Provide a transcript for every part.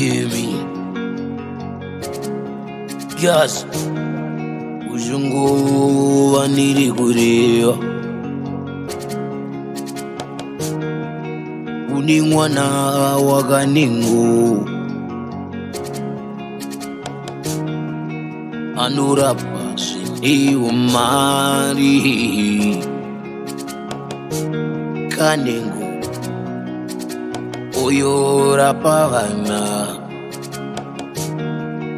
Yemi. Yes. Ujungu waniri kurio. Uningwana wakaningu. Anurapa sini umari. Kaningu. Oyo rapavana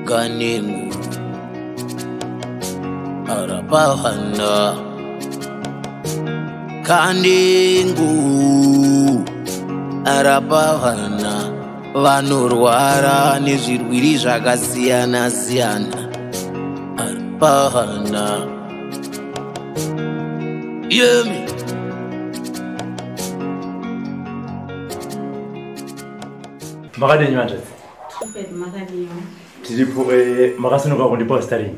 Kaningu Arapavana Kaningu Arapavana Vanorwara nezvirwiri zvakasiyana siyana Arapavana Yemi. Makadeni manjati. Makadeni. Tiripo makasunuka kundipa staring.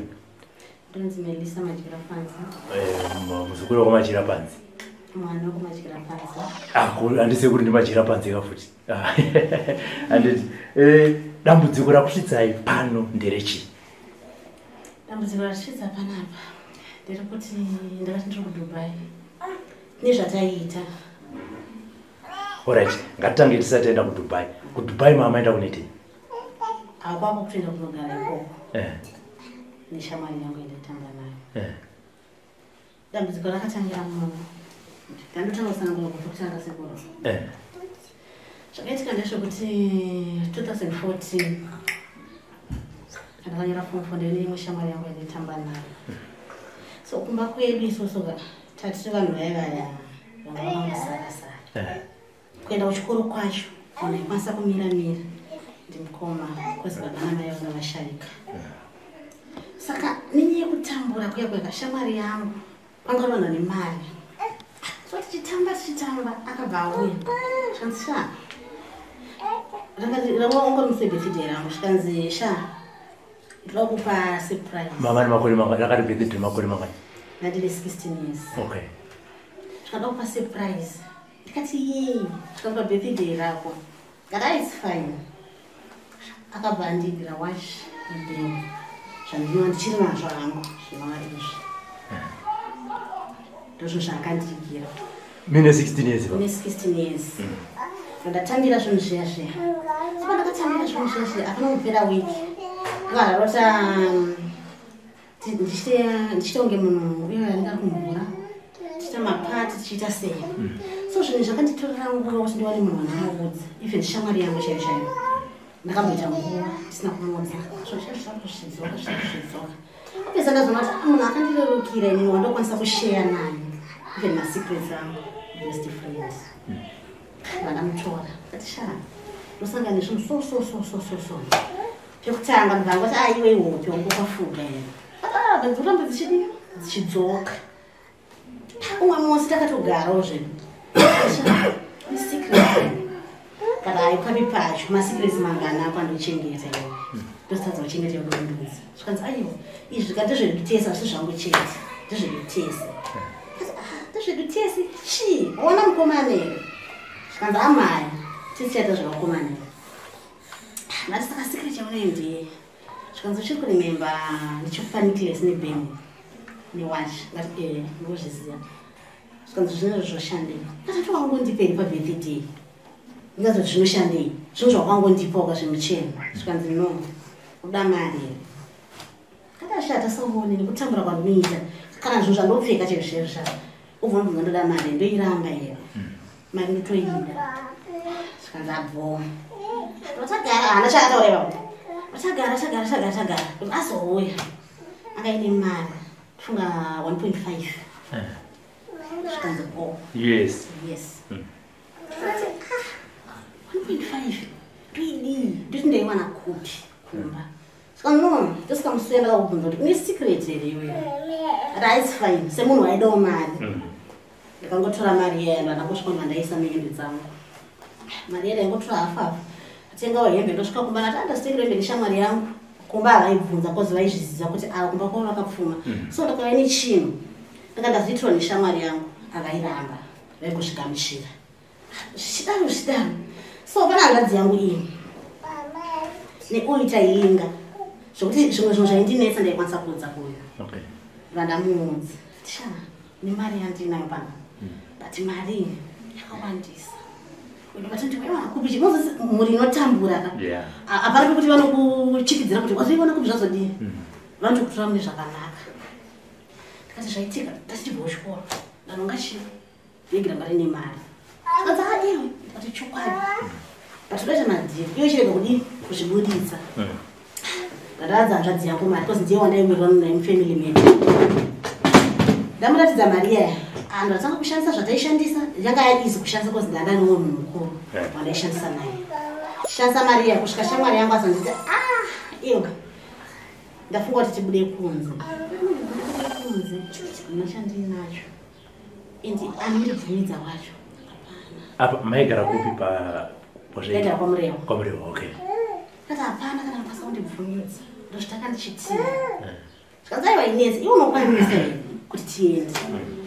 Donzi Melissa majira panza. Muzukuru wa majira panza. Mwana wa majira panza. Andise kuti ndi majira panza kafuti. Anditi dambudziko rakusvitsai pano nderechi. Dambudziko rakusvitsa panapa. Nderekuti ndakati ndiri kuDubai. Nezvataita. Alright, ngatitange tisatenda kuDubai. KuDubai mama enda kuneti. Apapo kutoenda kunogara ikoko. Neshamwari yangu indatamba nayo. Dambudziko rakatangira muno. Ndandotanga kusangana kutanga sekoro. Zvakaitika ndezvekuti 2014 ndakanyora form neimwe shamwari yangu indatamba nayo. So kumba kwedu isusu tati vanhu vaya vangavangosara. Kuenda kuchikoro kwacho ndikwanisa kumira ndimukoma kozi baba namai vanga vasharika. Saka nenyaya yekutambura kuya kwakashamwari yangu pangaronha nemari. So tichitamba akabva auya zvikanzi rangaongomuse birthday rangu zvikanzi ndinoda kupa surprise. Mama ni makore mangani? Rakati birthday makore mangani? Ndandine 16 years. Okay. Ndinoda kupa surprise. Ndikati yei zvikamupa birthday rako. Ngati it's fine. Akabva andigira watch nebhegi zvandinova ndichiri nazvo hangu zvinova izvi. Ndozvo zvakandigira. Mine 16 years. Mine 16 years. Ndatambira zvinhu zviya zviya. Saka ndakatambira zvinhu zviya zviya akanongopera wiki. Ngararota ndichitonge munhu uyo andinga kumhura. Tichita mapati tichiita sei. So zvinhu zvakanditorera nguva kuti ndiwane munhu wandinoudza. Even shamwari yangu chaiyo chaiyo. Ndakamboita nguva tisina kumuudza. Zvichazvidzoka. Apesa ndazoona kuti munhu akandirerukira inini wandokwanisa kushare naye. Even masecrets angu. Best friends. Vanamutora. Kati ndosangana nezvinhu so. Pekutanga ndibva kuti iwe hope wangokafuka ere. Benzuramba dzichidzoka. Umwe musi takatogarawo zvinhu. Secret. Kana ayipapi pacho masecrets mangana pandochengeta iwe. Ndosatadza kuchengeta iwe ndudzi. Zvikanzi aiwa izvi ndezvedutesa asi zvangu chete. Ndezvedutesa. Ndezvedutesi chi waona mukomana ere. Zvikanzi amaya tisichaita zvakakomana ere. Ndati saka secret yaunoendei. Zvikanzi uchiri kurememba ndichikupa necklace nebheni newatch. Ngati ndozviziva. Zvikanzi zvinezvo zvoshandei. Ndati wangondipei pabirthday. Ndingazoti zvinoshandei. Zvinhu zvawangondipawo kazvimucheno. Zvikanzi no. Uda mari ere. Katashata saumone nekutambura kwandinoita. Kana zvinhu zvandopfeka chaizvo zvacho. Ubva ndibva ndoda mari ndoiramba ere. Mari ndotoida. Zvikanzi abvo. Watagara hana chakataureva. Watagara. Azouya. Akaine mari. Funga 1.5. Zvikanzi Yes. 1.5. Really? Ndoti ndaiwana kupi kumba. Saka no, ndosikamusenda kakubvunza kuti une secret ere iwe. It's fine. Semunhu waidawo mari. Ndakangotora mari iya ndakasvika mandaisa mihembe dzangu. Mari iya ingotora hafu. Tengawo hembe ndosvika kumba ndati andasitengere hembe neshamwari yangu. Kumba havaibvunza kozi vaizviziva kuti kumba kwavo vakapfuma. So ndakauya nechinhu. Ndakandazviitira neshamwari yangu. Avairamba. Vaingosvikamuchira. Zvichidaro. So pana hangadzi yangu iyi. neoita inga zvokuti zvimwe zvinhu zvaindinetsa ndaikwanisa kuudza kuyo vandamuudza tisha nemari yandinayo pano but mari yakawandisa vatindikupichi moses muri inotambura ka hapana pekuti vanokuchikidzira kuti wazviona kuti zvazodii vanotokutora mune zvakanaka ndikati zvaitika ndachibva kuchikoro ndanonga chiregira ngari nemari akadza iwe ndikati chokwadi but todaita madhiri iwe chirega kudii kuzvibuditsa ndadaadza hanzvadzi yangu mari because ndiye wandaimirwa naimufamily medu ndamuratidza mari yaya ndatanga kushandisa zvataishandisa yanga yaisi kushandisa because ndanga nomwe munhu mukuru wandaishandisa naye shandisa mari yaya kusvika shamwari yangu asanditi iwe ndafunga kuti tibude kunze ndinochandinacho indi anondibvumidza wacho apa maigara kupi ndaigara kwamurewa okay kati hapana kana mukasa kundibvumidza ndozvitaka ndichitira zvikanzi wainetsa iwe unokwanisa here kuti tiende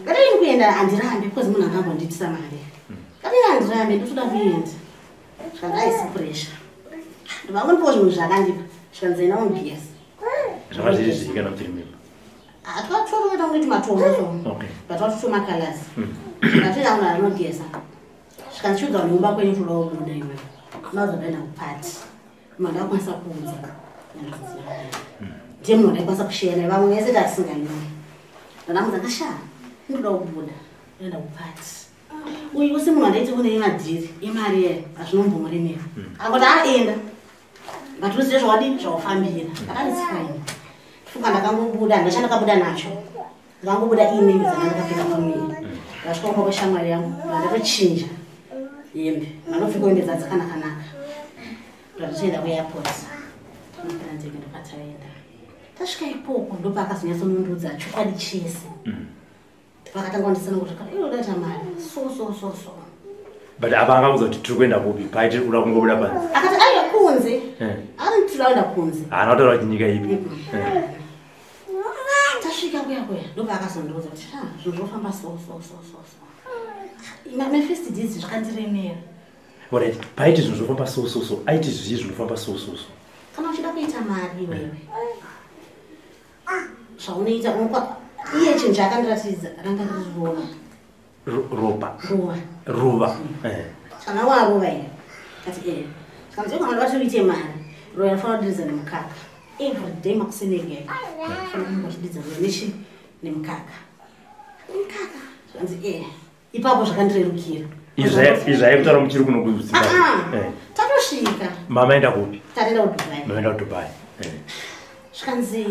kadaini kuenda handirambe because munhu akambonditisa mari kadaini handirambe ndotoda kuenda zvikanzi aisi pressure ndovangondipawo zvinhu zvakandipa zvikanzi ena ungesa zvakazviizvikana kuti rimemba twatoroveta kunge timatombo but watotomakalasi ngatoenda munhu anogesa zvikanzi chiudza neumba kwenyu toda kubuda iwe unazodaenda kupati mandakwanisa kuudza ndiye munhu ndaikwanisa kushera naye vamwe vese tatisinganyori ndanamudza ndasha ndoda kubuda ndoenda kupati uyu usi munhu andaiti kune madhiri imari yayo hazvinombomuremera angoti aenda ngatiuzive zvawadi zvawafambira akandisifaini fuka ndakangobuda ndachandakabuda nacho ndakangobuda iimembe dzandandakapfeka pamwiri ndasvika kumba kweshamwari yangu ndatochinja hembe mandopfeka hembe dzadzakanakanaka ndatoenda kuairport ndopera ndege ndokataenda tasvika ikoko ndopakazonyatsonundudza chokwadi chese pakatanga kundisana kuti iwe data mari so but apa angaudza kuti tiri kuenda kupi paiti uda kungobuda panze akati aiwa kunze anoti tiraenda kunze haana kutaura kuti nyika ipi tasvika kuya ndopakazondiudza kuti zvinhu zvofamba so my first days zvakandiremera alright paiti zvinhu zvofamba so aiti zvizii zvinofamba so kana uchida kuita mari iwewe zvaunoita iye chinhu chaakandiratidza ranga riri ruva kana waruva here kati kanzi kana vatoite mari ruva inofana kudiridzwa nemukaka everyday makusenegeka fanaa kudiridzwa nechi nemukaka zvanzi ipapo zvakandirerukira izvi aikutaura muchiri kuno kuzimbabwe tatosvika mamaenda kupi tatenda kudubai mamaenda kudubai zvikanzi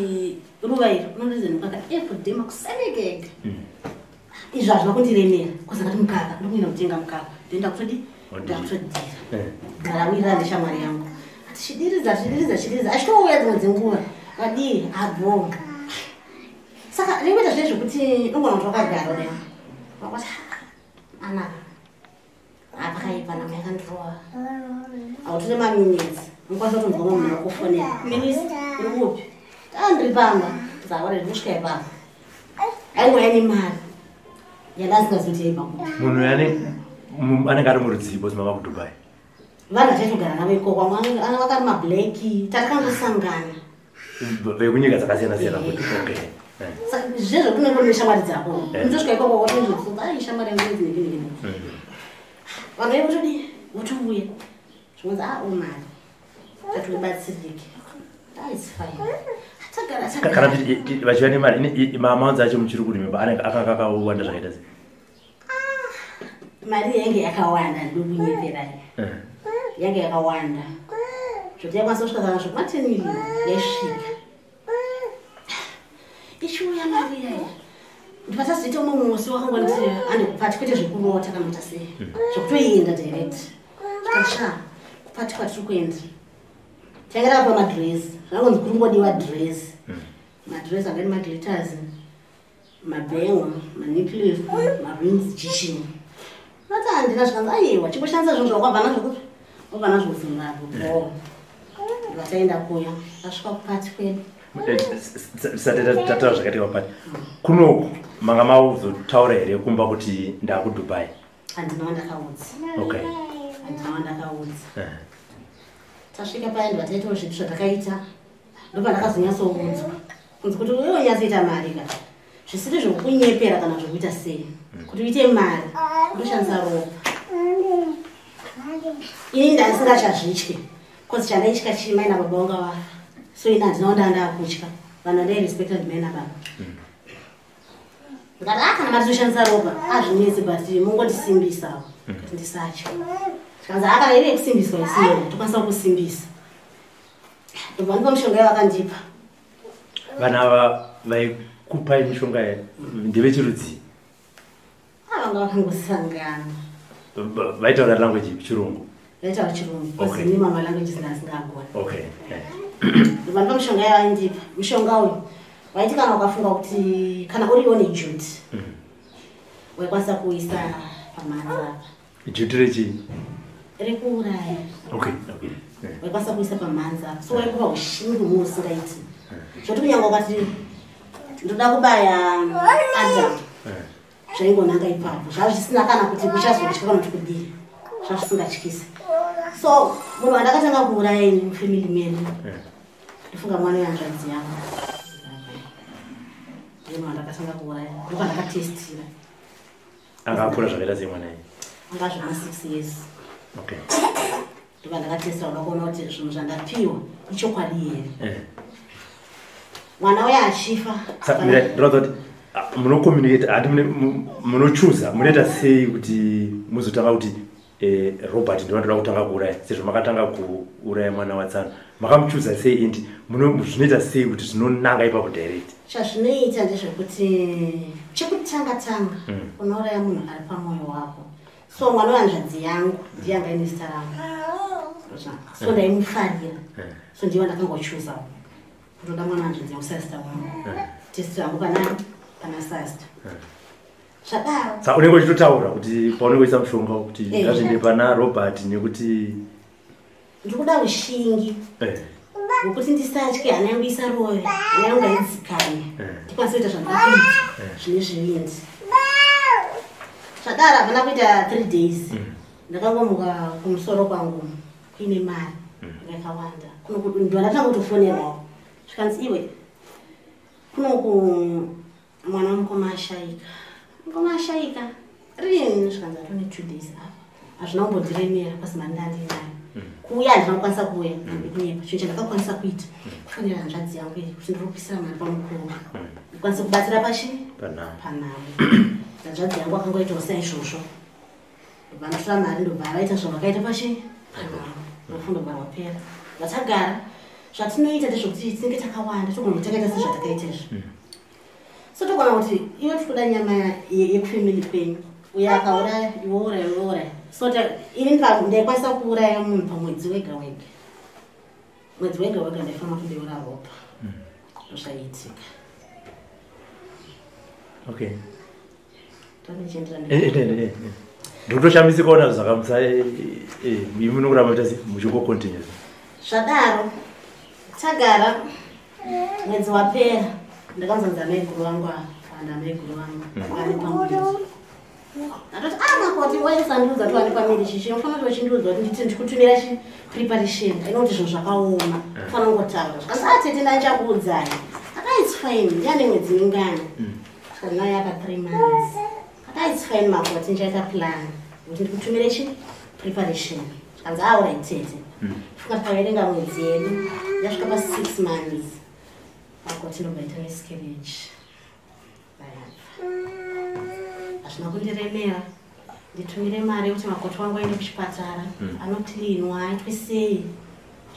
ruva iri unodiridza nemukaka everyday makusenegeka izvi hazvina kundiremera kozakati mukaka ndokuenda kutenga mukaka ndoenda kutodira ndarawirira neshamwari yangu ati chidiridza achitouya dzimwe dzenguva vadii abho saka ringoita zvine zvekuti nogona kuti wakagara uda wakwati anaka apakaipa nama yakandirova hautine maminitsi mukwanisa kutonzwa munhu akufonera minisi uri kupi ndiri pamba zawareri kusvika ipapo aingoya nemari yandasingazoiti yaipakuti munhu anenge ari murudzivo zimava kudubai vanhu vataitogara navo ikoko vamwe vakari mablaki tatakangosangana vekunyika dzakasiyana-siyana kuti saka zvezvo kunenge kune shamwari dzako ndosvika ikoko watonzvai shamwari yangu dzinekindekinde vanhu vaivotodi votouya zvinonzi omari tatibatsirike kana vachiva nemari mamaunzi acho muchiri kurimemba akanga akawanda zvakaita sei mari yange yakawanda ndokunyeperai yange yakawanda zvoti yakwanisa kusvika kana zvokuma10 million yaisvika ichiuya mari yaya ndipatazoita umwe musi wakangonditi andikupati kwete zvekurota kana kuita sei zvokutoenda direct zvikasha kupati kwatiri kuenda taingira pa madresi zvangonzi kuringodiwa dresi madresi angani maglitters mabhengo maniplefu marings jishini nati handina zvikanzi aiwa chingoshandisa zvinhu zvakwabva nazvo kuti wabva nazvo kuzimbabwe vataenda kuya tasvika kupati kwedu sati tataura zvakati wapati kunoku manga mauzotaura here kumba kuti ndakudubai handina wandakaudza okay handina wandakaudza tasvika paya ndivataitawo zvinhu zvatakaita ndopa ndakazonyatsounzwa kunzi kuti iwe nyatsoita mari ka zvisiri zvokunyepera kana zvokuita sei kuti uite mari ndoshandisa ropa ini ndandisingachazvityi kozi chandaitya chimai nababa vanga vafa so ini handinaonda ndakutya vanhu vandairespekta ndimai nababa ndikati kana mari toshandisa ropa azvinetsi but mungondisimbisa kuti ndisatya tikanzi kana iri yekusimbiswa isiyena tokwanisa kusimbisa ndobva ndipa mushonga yavakandipa vanhu ava vaikupai mishonga ndevechirudzi vanga vakangosangana vaitaura language chirungu vaitaura chirungu because ini mamwe languages ndasingagona okay ndobva ndipa mushonga yavakandipa mushonga uyu waiti kana ukafunga kuti kana uriwo nejuti waikwanisa kuisa pamanza juti rechi rekuuraya okay waikwanisa kuisa pamanza so waikuva ushingi muusingaiti zvoti kunyanga ukati ndoda kubaya adam zvaingonanga ipapo zvava zvisina kana kuti kuchazotya kana kuti kudii zvava zvisingatyisi so munhu wandakatanga kuuraya ini mufamily medu ndofunga mwana wehanzvadzi yangu ndiye munhu wandakatanga kuuraya ndoka ndakatestira anga akura zvakaita semwana iyi anga zvema 6 years okay ndoka ndakatestira ukakuona kuti zvinhu zvandapiwa ichokwadi here mwana uya achifa ndinoda kuti munokommunicate hati munochuza munoita sei kuti muzotanga kuti Robert ndinoda kutanga kuuraya sezvo makatanga kuuraya mwana watsana makamuchuza sei indi zvinoita sei kuti zvinonanga ipapo direct chazvinoita ndezvekuti chekutanga unouraya munhu ari pamwoyo wako so mwana wehanzvadzi yangu ndiye anga ine zita rangu so ndaimufarira so ndiye wandakangochuza ndoda mwana hanzvadzi yangu sasita wangu testi rangu pana sasita zvadaro saka unenge uchitotaura kuti paunenge uisa mushonga kuti ngazvinde pana Robert nekuti ndikuda ushingi wokuti ndisatye hana yangu isa rove hana yangu ngaidzikane ndikwanisa kuita zvandakakuita zvine zvivindi zvadaro havana kuita 3 days ndakangomuka kumusoro kwangu kuine mari yakawanda ndondatanga kutofonerwawo zvikanzi iwe kunoku mwana wamukoma ashaika rini zvikanzi atone 2 days apa hazvina kumbondiremera pasi mari ndandinayo kuuya handinakwanisa kuuya kunyepa chinhu chandakakwanisa kuita kufanira hanzvadzi yangu kuti ndiropisira mari pamukuru ndikwanise kubatsira pashi panhavo hanzvadzi yangu akangoitawo saizvozvo ndobva ndatora mari ndobva vaita zvavakaita pashi panhavo ndofundo bva wapera vatagara zvatinoita ndezvokuti tinenge takawanda togona takaita sezvatakaita izvi so togona kuti iwe tikuda nyama yekufamily kwenyu uyo akauraya iwouraya so ini ndaikwanisa kuuraya munhu pamwedzi wega wega mwedzi wega wega ndaifanira kudeura ropa zvaiitika okay tonechenderana ndotoshamisa kuona zvakamusa munokuramba muita muchingocontinue zvadaro tagara mwedzi wapera ndakanzanza maiguru vangu anda maiguru vangu vane pamwedzi ndatoti makoti waisandudza kuti vane pamwedzi chichi unofanira kuti vachindiudza kuti ndikutumira preparation inoti zvinhu zvakaoma ufanira kungotaura zvikasatete ndachakuudzai akaits fine ndiane mwedzi mingana naye aka 3 months akaits fine makoti ndichaita plan kuti ndikutumire preparation zvikanzi auraitete funga tikaverenga mwedzi yedu yasvika pa6 months makoti ndobvaita miscarriage hazvina kundiremera nditumire mari yekuti makoti wangu aende kuchipatara anotilinwa aitwe sei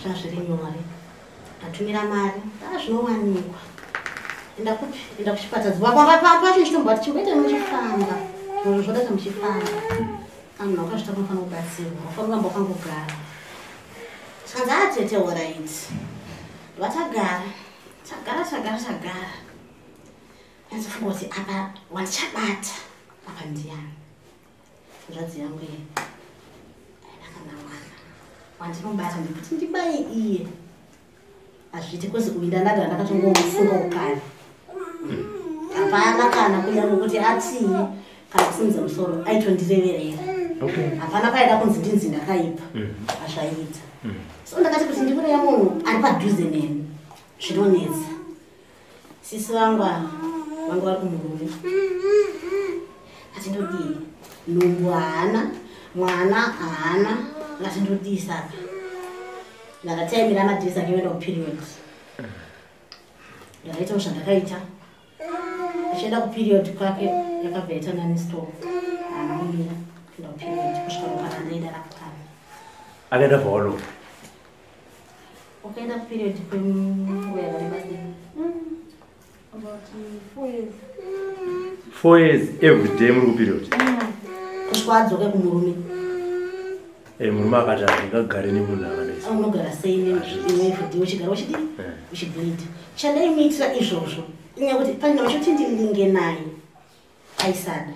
zvazviri nyore ndatumira mari zvinowanikwa enda kupi enda kuchipatara pacho chitomba kuti chimboita muchifamba zvinhu zvodata muchifamba kana munhu wakazvita kunofanira kubatsirwa ufanira kuramba wakangogara tikanzi atete alright vatagara azofunga kuti apa wandichabata apa ndiyani hanzvadzi yangu ye ndakana mwana wandinobata ndikuti ndibaye iye hazviti kwezi uyu ndandagara ndakatongomufunga ukari hapana kana kunyange kuti atii kana kusimudza musoro aitondireverera hapana paida kunzi ndinzi ndakati zvakaipa azvaita. So ndakati kuti ndikureya munhu ari padhuze neni zvinonetsa. Sisi vangu vari kumurume atindodii nhumbu haana mwana haana ngatindodii saka ndakataimira madhirisi ake oenda kuperiod. Ndakaita zvandakaita achienda kuperiod kwake yakabva yatanga nestove haana kumira kuenda kuperiod kusvika ropa randaida rakutama. Akaenda paolo ukaenda kuperiod kwenguva yakareba sei? About 4 years. 4 years every day muri kuperiod. Kusvika adzoke kumurume. Murume akati handingagare nemunhu akadaisa. Unogara sei nevhidhiyo uchigara uchidii uchibhuita. Chandaimuitira izvozvo inyaya kuti pane vachoti ndilinge naye aisada.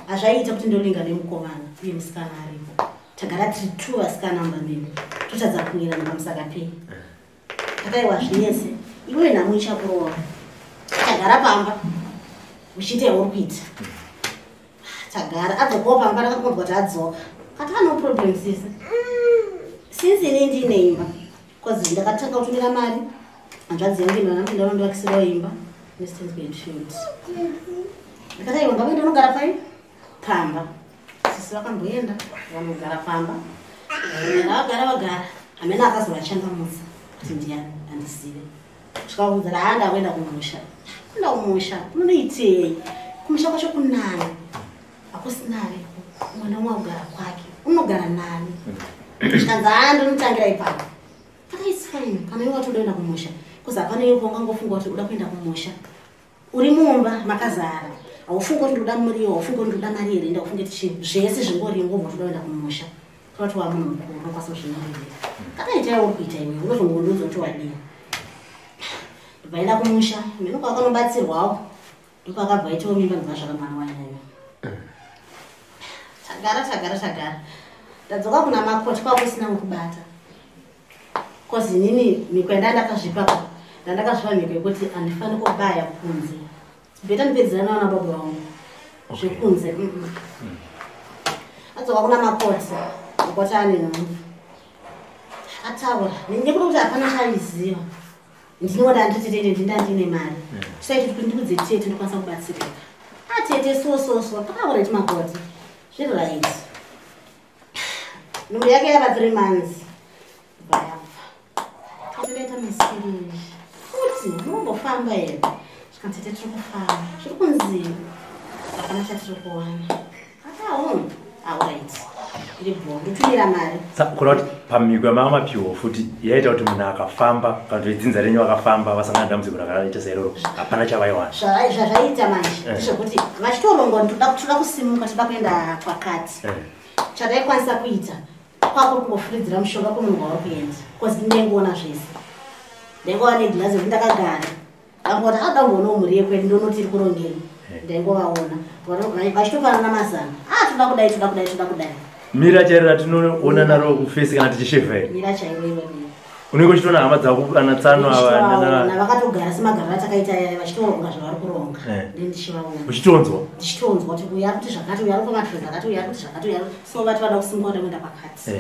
Hazvaiita kuti ndolinga nemukomana uye musikana aripo. Tagara tiri 2 vasikana mbambiri totadza kuwirana pamusaka pei. Takaiwa zvese iwe nhamo ichakurova. Tagara pamba uchiita yauri kuita. Tagara adzokawo pamba ndakakumbwa kuti adzoka. Kati no problem sisi. Since ini ndine imba. Because ndakatanga kutumira mari. Hanzvadzi yangu ndinopinda ndovakisirawo imba. Western Bedfield. Ndakataiwa ngave ndinogara pai? Pamba. Sisi vakamboenda vanogara pamba. Vagara. Amene akazovachangamutsa kuti ndiani handizive. Zvikaudza raanda kuenda kumusha. Kuenda kumusha unoitei? Kumusha kwacho kunani. Hakusinari. Mwana wakugara kwake unogara nani? Zvikanzi ndonotangira ipapo. Kata it's fine kana iwe watoda kuenda kumusha. Kuzi hapana iwe ungangofunga kuti uda kuenda kumusha. Uri mumba makazara. Haufunga kuti ndoda muriwo, haufunga kuti ndoda mari here, enda ufunge kuti zvese zvingori ngobva toda kuenda kumusha. Kuti wa munhu mukuru unokwanisa kuzvimirira. Kata itai uri kuita iwe unozongoudza kuti wadii. Ndikaenda kumusha, mene kwakanobatsirwawo. Ndokakabva itawo mimba ndibva zvaka mwana wanyanya. Tagara. Ndadzoka kuna makoti kwakusina mukubata. Kozi nini mikwenda ndakazvipa ndakazvipa mhiko yekuti handifani kubaya kunze. Beta ndipedzerana nawana baba vangu. Zvekunze. Adzoka kuna makoti. Makoti ane nhumbu. Ataura. Nekuda kuti hapana chaiziva. Ndinoda ndititete ndine mari. Saiti kuti ndikudze tete ndokwanisa kubatsirika. Atete so. Pakaura iti makoti. Zviro right. Nhumbu yake yava 3 months. Baya. Tatoita misiri. Kuti munombofamba here. Zvikanzi tiri kufamba. Zviri kunzira. Hapana chatiri kuwana. Atawo. Alright. Iri bhondo tumira mari. Kuna kuti pamiko yamamapiwo futi yaita kuti munhu akafamba kana kuti dzinza renyu akafamba vasangana dambudziko rakaita sairoro hapana chavaiwana. Zvazvaita manje ndezvekuti vachitoronga toda kusimuka toda kuenda kwakati. Chataikwanisa kuita kwako kungofuridzira mushonga kumunhu wauri kuenda. Because ndaingoona zvese. Ndaingoona negirazi kuti ndakagara. Ndangoti adamboonawo mhuri yekwedu ndonoti iri kurongeni. Ndaingovaona. Vachitopanana mazana. Toda kudai. Mira chairo ratinoona naro kufesi kana tichishevha here. Mira chairo iwe. Unenge uchitoona hama dzako ana tsano ava vakatogara semagariro atakaita vachitoronga zvavari kuronga. Ndichivaona. Uchitonzwa? Ndichitonzwa kuti uya kuti zvakati uya pamatreza akati uya kuti zvakati uya. So vati vada kusimuka kuenda pakati.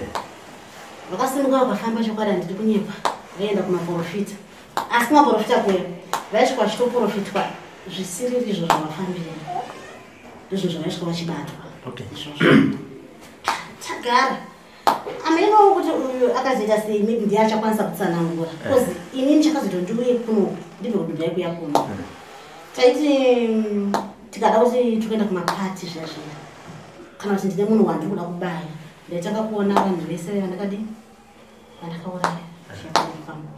Vakasimuka vakafamba chokwadi handiri kunyepa. Vaenda kumaprofita. Asi kumaprofita kuya vaisvika vachitoprofitwa zvisiriri izvo zvavafambira. Ndizvo zvavaisvika vachibatwa. Tagara. Ameno kuti uyu akazoita sei maybe ndiye achakwanisa kutsanangura. Because inini chakazoita ndiuye kuno ndibve kudhaya kuya kuno. Taiti tikada kuti tokuenda kumapati zvazvino. Kana kuti ndine munhu wandiri kuda kubaya. Ndaitanga kuona vanhu vese vandakadii vandakauraya.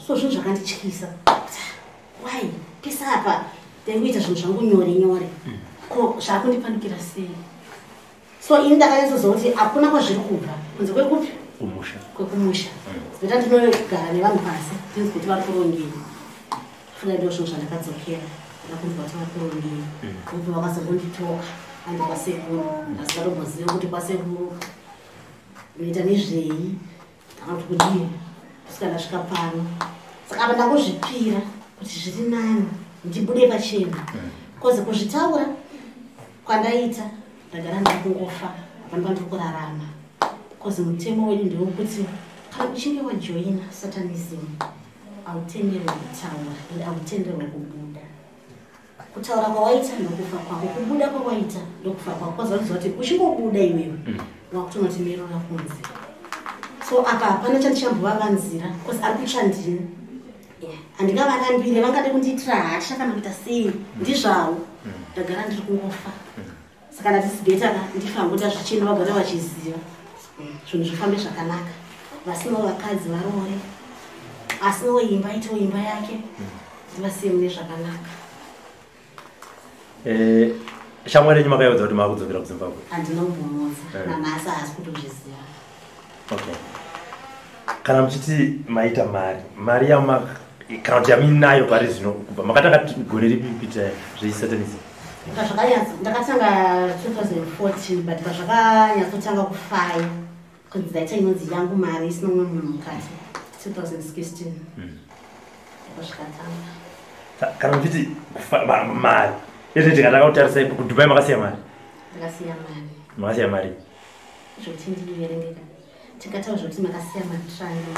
So zvinhu zvakandityisa. Why? Pesa apa ndaikuita zvinhu zvangu nyore. Ko zvakundipanikira sei? So ini ndakanyatsoziva kuti hakuna kwazviri kubva kunze kwekupi kwekumusha. Zvoita ndinogara nevanhu pasi ndinzi kuti vari kurongeni. Funa ndo zvinhu zvandakadzokera ndakunzwa kuti vari kurongeni. Ubva vakazongonditoka ande kwasekuru ndasikatomboziva kuti kwasekuru unoita nezvei. Ndakati kudii kusika ndasvika pano. Saka apa ndangozvipira kuti zviri nani ndibude pachena. Kozi kuzvitaura kwandaita ndagara ndakungofa hapana pandiri kurarama. because mutemo wedu ndewekuti kana uchinge wajoina satanism autenderwe kutaura ende autenderwe kubuda. Kutaura kwawaita ndokufa kwako, kubuda kwawaita ndokufa kwako. Kwazoziva kuti uchingobuda iwewe wakutonoti mero rakunzi. So apa hapana chandichambovaga nzira because ari kutsva ndini. Handingavarambire vangade kundiitira hasha kana kuita sei ndizvavo ndagara ndiri kungofa. Saka ndati sibeta ndifamboita zvichino vagara vachiziva zvinhu zvifambe zvakanaka. Vasinawo vakadzi varoore, asinawo imba itawo imba yake, ndivasiye mune zvakanaka. Shamwari yenyu makaudza kuti makudzokera kuZimbabwe? Handinombomudza nanhasi haasi kutozviziva. Okay. Kana muchiti maita mari kana kuti yaminayo pari zvino kubva makatanga gore ripi kuita zveisatanism? Ndakatanga 2014 but pazvakanyatsotanga kufaya kunzi daita inonzi yangu mari isina umwe munhu mukati 2016 ndakazvikatanga. Kana muchiti mari izvi tikatanga kutarisa kuDubai makasiya mari? Ndakasiya mari. Makasiya mari zvokuti ndiiverengeka tikataura zvokuti makasiya matriangle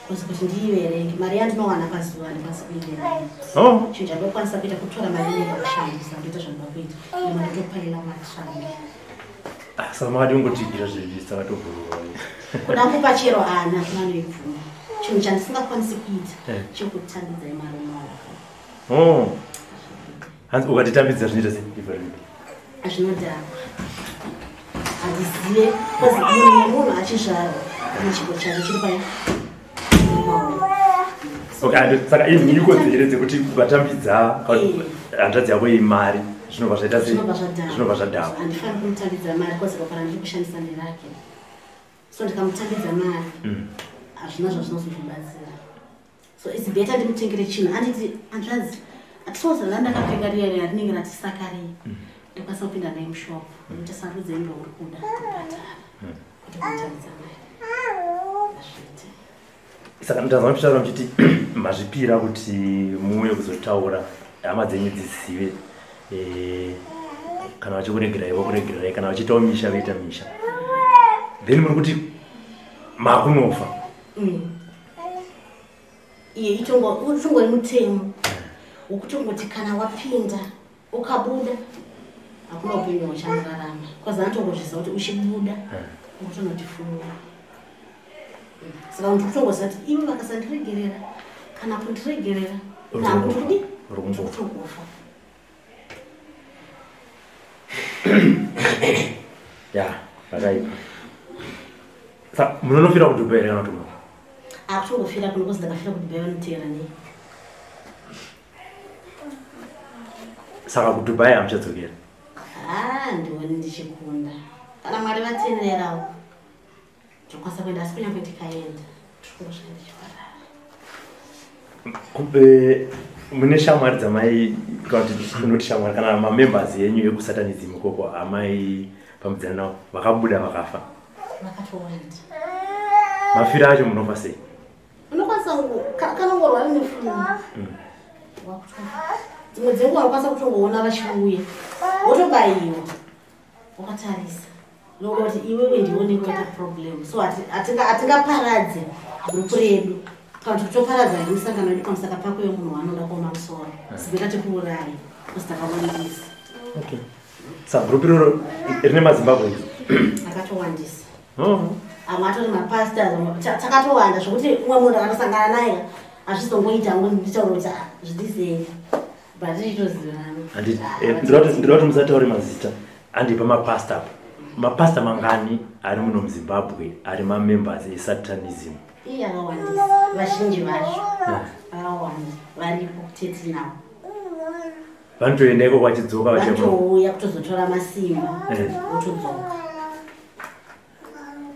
kuti ndiiverenge mari yandinowana pazuva ndikwanisa kuiverenga. Chinhu chandokwanisa kuita kutora mari inenge kushandisa ndoita zvandoda kuita imwe ndotopaila matriangle. Saka makati ungotigira zvisakatobhuruwa kuda kupa chero ana kumanoibvuma chinhu chandisingakwanisi kuita chekutambidza imarume wako. Hanzi ukatitambidza zvinoita sei? Zvinodhakwa handizive kozi munhu achizvarwa kana chipo chake chiri paya. Saka ini ikodzero dzekuti ukatambidza hanzvadzi yako imari zvinobva zvaita sei? Zvinobva zvadhakwa. Handifani kumutambidza mari kozi kana ndiri kushandisa nerake, so ndikamutambidza mari hazvina zvazvinozondibatsira. So it's better ndimutengere chinhu handiti hanzvadzi atisoza randakapfeka riya rinenge ratisakarei ndokwanisa kupinda naye mushopu nokuti sarudze ndo uri kuda kubhadhara kuti kumutambidza mari azviite. Saka ndazama kuchitaura muchiti mazvipira kuti muuye kuzotaura hama dzenyu dzizive kana vachikuregerai vokuregerai, kana vachitawo misha voita misha, then muri kuti makunofa. Iye itongori mutemo wokutongoti kana wapinda ukabuda hakuna upenyu huchamurarama because anotongozviziva kuti uchibuda ukutonotifunga. Saka ndikutongozati ivo vakasandiregerera kana kundiregerera nakutodi kutokufa. Ya zvakaipa. Saka munonofira kuDubai here kana kuti akutongofira kuno kozi ndakafira kuDubai vanotevera nei. Saka kuDubai hamuchadzokera? Ndioni ndichikunda kana mwari vatendererawo ndokwanisa kuenda asi kunyange ndikaenda ndikungosvika ndichiparara. Mune shamwari dzamai kuti unoti shamwari kana mamembers yenyu ekusatanism ikoko amai pamudzana navo vakabuda vakafa? Vakatowanda. Mafiro acho munofa sei? Unokwanisa kana ungorwara neflu dzimwe dzenguva unokwanisa kutongoona vachiuya wotobayiwa wakatarisa nokuda kuti iwewe ndione kuita problem, so hatingaparadze gurupu redu kana kuti toparadza nemusangano wedu pamusaka pako yemunhu wanoda kuoma musoro sibeka tikuurayi kusitakawandirisa. Saka gurupu iroro rine maZimbabwe akatowandisa amwe atori mapastors takatowanda zvokuti umwe munhu akanosangana naye hazvizongoita ngo nditaura kuti zvidisei but ichitozivana. Ndinoda kuti musataure mazita andipa mapasta apa. Mapasta mangani ari muno muZimbabwe ari mamembers esatanism? Iye akawandisa vazhinji vacho vakawanda varipo kuteti navo vanotoendeko vachidzoka vanotouya kutozotora masimba votodzoka.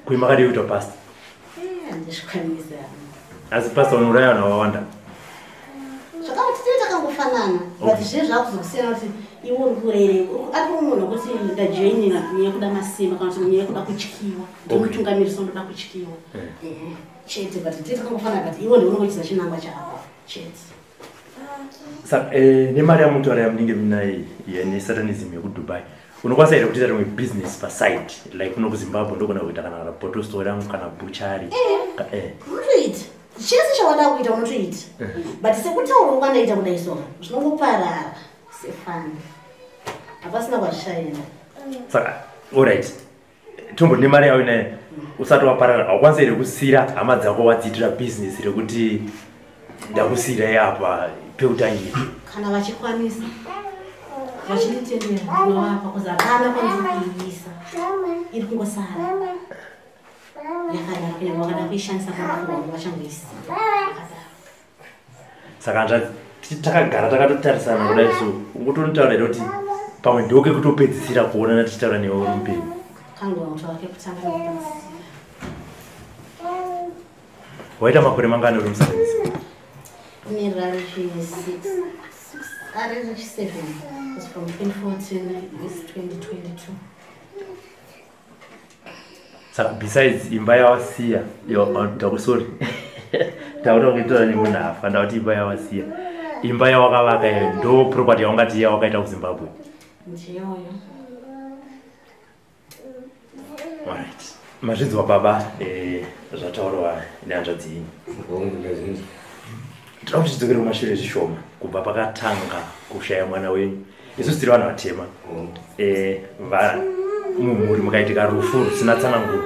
kuimakadi kuita pasta? Handizvikwanisa. Asi pasta unouraya vanhu vakawanda? Zvakati tiri takangofanana but zvinhu zvakuzokusiyana kuti iwe uri kurere ari munhu kuti ndajoinina nekuda masimba kana kuti nekuda kutyiwa ndimutungamirisa ndoda kutyiwa chete but tiri takangofanana but iwe ndiunongochisa chinangwa chako chete. Saka nemari yamutora yamunenge munayo yeSatanism yekuDubai unokwanisa here kuita rimwe business paside like uno kuZimbabwe ndokona kuita kana bottle store yangu kana butchery unotoita chese chawada kuita unotoita but sekutaura ukandaita kudai sora zvinongoparara sefani hapasina kwazvichaenda saka alright tombone mari yawo ine usati waparara haukwanisa here kusiyira hama dzako wadziitira business rekuti ndakusiyirai apa peutangira kana vachikwanisa vachinditendera ndovapa kuzi hapana kwandikuiisa iri kungosara yakadaro kunyanga vakada kuishandisa kwaakuvangu vachangoisiya yakadaro saka hanzvadzi takagara takatotarisana kudai so ungotonotaura here kuti pamwe ndoke kutopedzisira kuonana tichitaura newe uri mupenyu kangona kuti wake kutanga nekupedzisira waita makore mangani uri musakanisi nerari 6 ari 7 was from 2014 is 2022 saka besides imba yawasiya sorry taura kungetora nemunhu afa ndakuti imba yawasiya imba yawakavaka iyo ndo property yaungati yawakaita kuZimbabwe ndiyoyo alright mazvinzwa baba zvataurwa nehanzvadzi inyi tinoda kuti tidzokere kumashure zvishoma kubva pakatanga kushaya mwana wenyu isusu tiri vanhu vatema mumhuri mukaitika rufu rusina tsananguro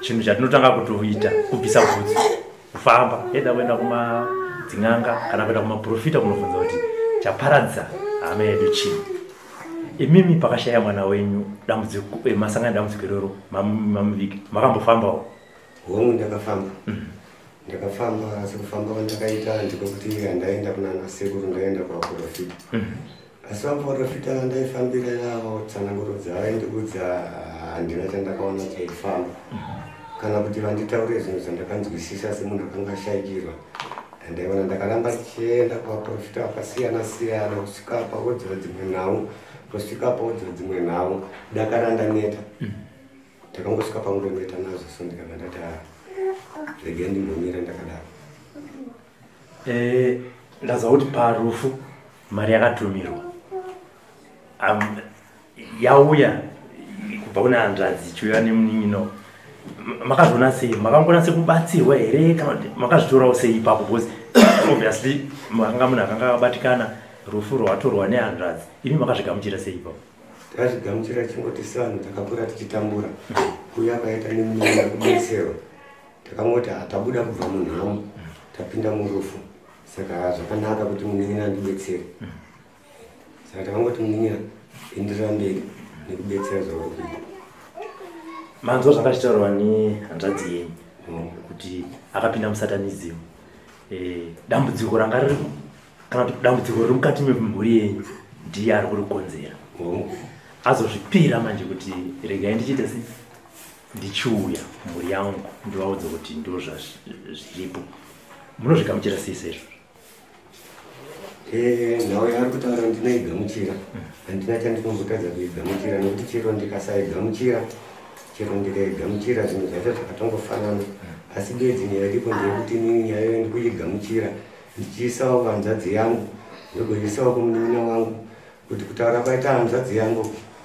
chinhu chatinotanga kutoita kubvisa bvudzi kufamba eda kuenda kumadzin'anga kana kuenda kumaprofita kunobvunza kuti chaparadza hama yedu chii imimi pakashaya mwana wenyu masangana dambudziko iroro mamuviki makambofambawo hongu ndakafamba ndakafamba asi kufamba kwandakaita ndikokuti handaenda kunana sekuru ndaenda kwaprofita asi vaprofita ndaifambira yavo tsananguro dzavaindikudza handina chandakaona chaifamba kana kuti vanditaure zvinhu zvandakanzwisisa semunhu akanga ashayikirwa handaiona ndakaramba chienda kwaprofita vakasiyana siyana kusvika apa wodzera dzimwe nhau kusvika apa wodzera dzimwe nhau dakaranda neta ndakangosvika pangurometa nazvo so ndikabva ndati rege ndimbomira ndakadaro ndazwa kuti parufu mari yakatumirwa yauya kubva kuna hanzvadzi ichiuya nemunin'ino makazviona sei makangona sekubatsirwa here kana kuti makazvitorawo sei ipapo because obviously makanga munhu akanga akabatikana rufu rwatorwa nehanzvadzi imi makazvigamuchira sei ipapo takazvigamuchira chingoti sanhu takakura tichitambura kuya kaita nemunin'ina kudetserwa takangoti hatabuda kubva munhamo tapinda murufu saka zvakanaka kuti munin'ina andidetsere saka takangoti munin'ina enderera mberi nekudetsera zvauri kuita manzwa zvakachitaurwa nehanzvadzi yenyu kuti akapinda musatanism dambudziko ranga riri kana kuti dambudziko riri mukati memhuri yenyu ndiye ari kurikonzera azozvipira manje kuti regai ndichiita sei ndichiuya mhuri yangu ndivaudza kuti ndo zviripo munozvigamuchira sei sezvo nhau yaari kutaura ndinaigamuchira handina chandinombotadza kuigamuchira nokuti chero ndikasaigamuchira chero ndikaigamuchira zvinhu zvacho zvakatongofanana asi bedzi nyaya iripo ndeyekuti nini nyaya iyo ndikuigamuchira ndichiisawo kuhanzvadzi yangu ndogoisawo kumunin'ina wangu kuti kutaura kwaita hanzvadzi yangu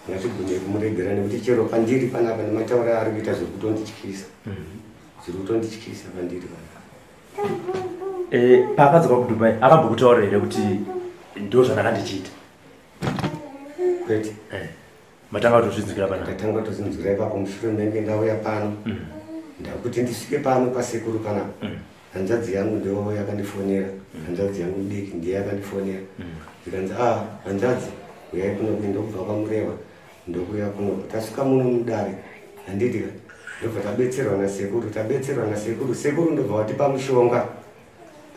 ngazvigone kumuregera nekuti chero pandiri panapa nematauro ari kuita zvekutondityisa zviri kutondityisa pandiri paakadzoka kudubai akambokutaura here kuti ndo zvandakandichiita kwete matanga kutozvinzwira pana ndatanga kutozvinzwira ipapo mushure menge ndauya pano ndakuti ndisvike pano pasekuru panapa hanzvadzi yangu ndo yakandifonera hanzvadzi yangu diki ndiye yakandifonera ndikanzi hanzvadzi uyai kuno ndokubva kwamureva ndokuya kuno tasvika muno mudare handiti ndobva tabetserwa nasekuru sekuru ndobva watipa mushonga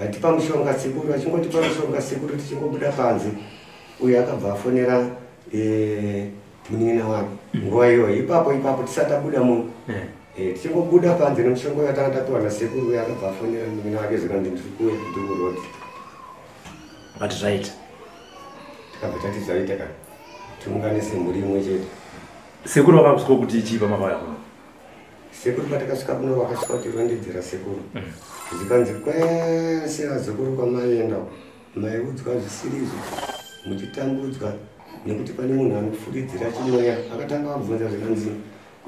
vatipa mushonga sekuru achingotipa mushonga sekuru tichingobuda panze uyu akabva afonera munin'ina wake nguva iyoyo ipapo tisati abuda muno tichingobuda panze nemushonga uyo atanga tapiwa nasekuru uyu akabva afonera munin'ina wake zvikanzi ndiri kuya ndiri kurodi ngati zvaita tikabva tati zvaita kana tiunganise mhuri imwe chete sekuru vakasvika kuti ichipa makauya kuno sekuru patakasvika kuno vakasvika kuti rondedzera sekuru zvikanzi kwese vazukuru kwamaienda maiudzwa zvisirizvo muchitambudzwa nekuti pane munhu anofuridzira chimoya akatanga kubvunza zvikanzi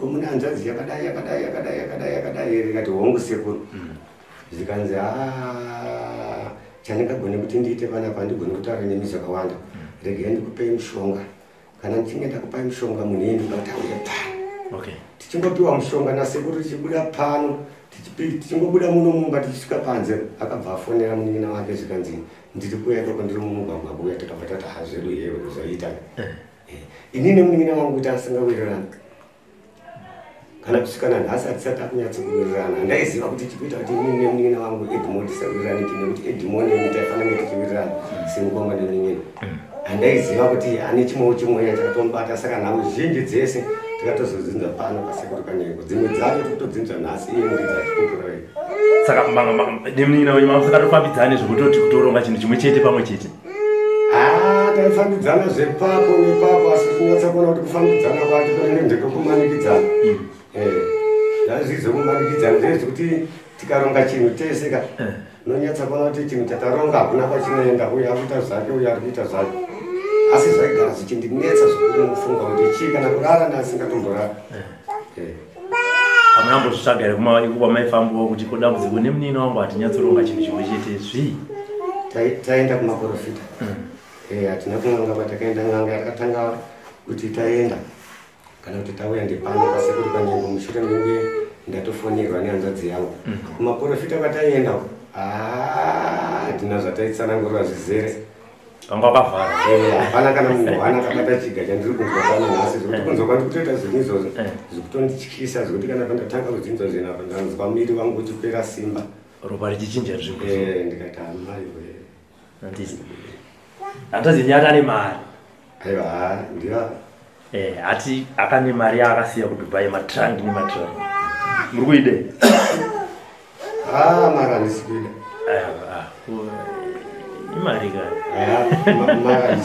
ko mune hanzvadzi yakadai here ikati hongu sekuru zvikanzi chandingagone kuti ndiite panapa handigone kutaura nemi zvakawanda regai ndikupei mushonga kana ndichinge ndakupai mushonga munhu yendu ngataure pano tichingopiwa mushonga nasekuru tichibuda pano tichingobuda muno mumba tichisvika panze akabva afonera munin'ina wake zvikanzi ndiri kuuya doko ndiri mumugwagwa kuuya takabva tati hazvedu yewe zvaita inini munin'ina wangu kuti asingawirirana kana kusvikana nhasi hatisati akunyatsokuwirirana handaiziva kuti chikuita kuti inini nemunin'ina wangu edmond tisawirirane chine kuti edmond taifana tichiwirirana semukomba nemunin'ina handaiziva kuti ane chimwewo chimoya chakatombata saka nhau zhinji dzese tikatozodzinza pano pasekuru kanyengo dzimwe dzacho tikutodzinza nhasi iye ndidzatikupura saka nemunin'ina wenyu makatofambidzane zvekutoti kutoronga chinhu chimwe chete pamwe chete taifambidzana zvepapo nepapo asi tinyatsakuona kuti kufambidzana kwacho pane ndekwekumanikidzana zvazvizokumanikidzana ndezvekuti tikaronga chinhu tese ka nonyatsakuona kuti chinhu chataronga hakuna kwachinoenda uye akuita zvake uye ari kuita zvake asi zvaigara zvichindinetsa zvikuru mukufunga kuti chii kana kurara neasingatomborara hamunambozvitsvaga here kwamaifambawo kuti kodambudziko nemunin'ina wangu hatinyatsoronga chinhu chimwe chete zvii taenda kumaprofita hatina kun'anga patakaenda n'anga yakatanga kuti taenda kana kuti tauya ndepano pasekuru kanyengo mushure menge ndatofonirwa nehanzvadzi yangu kumaprofita kwataienda hatina zvataitsanangurira zvizere vanga vakavhara hapana kana munhu wana akabata chiga chandiri kunzwa pano nhasi zvekuti kunzwa kwandi kutoita zvinhu izvozvo zvekutondityisa zvekuti kana pandatanga kudzinza zvinapa ndanzwa miri wangu uchipera simba ropa richichinja rizviko ndikati amaiwe hanzvadzi nyati ane mari aiwa ndiva hati akane mari yaakasiya kudubai matrangi nematrangi muri kuide mari handisikuida imari kani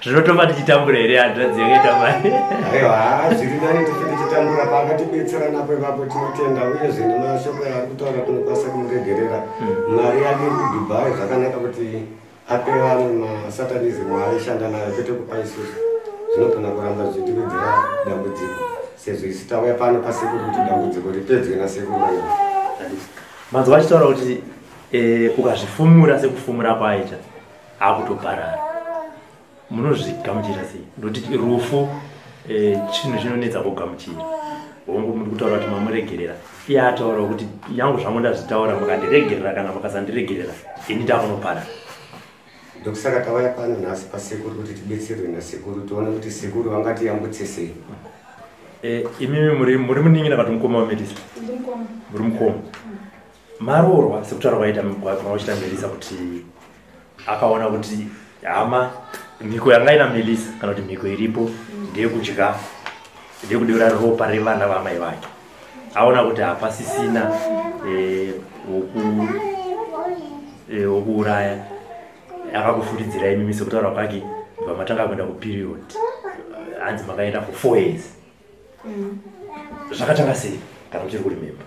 zvinotoma tichitambura here hanzvadzi yakaita mari aiwa zviri nani tife tichitambura paakatibetsera napo ipapo tinotenda uyezve nemashoko yaari kutaura kunokwanisa kumuregerera mari yake iri kudubai zvakanaka kuti ape vamwe masatanism aishanda nayo kwete kupa isusu zvinogona kuramba zvichitipedzera dambudziko sezvo isi tauya pano pasekuru kuti dambudziko ripedzwe nasekuru vangu manzwa achitaura kuti ukazvifumura sekufumura kwaita akutoparara munozvigamuchira sei ndokuti rufu chinhu chinonetsa kugamuchira hongu muri kutaura kuti mamuregerera iye ataura kuti yangu zvangu ndazvitaura mukandiregerera kana mukasandiregerera ini takunoparara ndokusaka tauya pano nhasi pasekuru kuti tibetserwe nasekuru tione kuti sekuru vangati yambutse sei imimi muri munin'ina kuti mukoma wamerisa muri mukoma maroorwa sekutaura kwaita mawachita melisa kuti akaona kuti hama mhiko yanga ina melisa kana kuti mhiko iripo ndeyekudya ndeyekudeura ropa revana vamai vake aona kuti hapasisina wokuuraya akakufuridzira imimi sekutaura kwake bva matanga kuenda kuperiod hanzi makaenda for 4 years zvakatanga sei kana muchiri kurimemba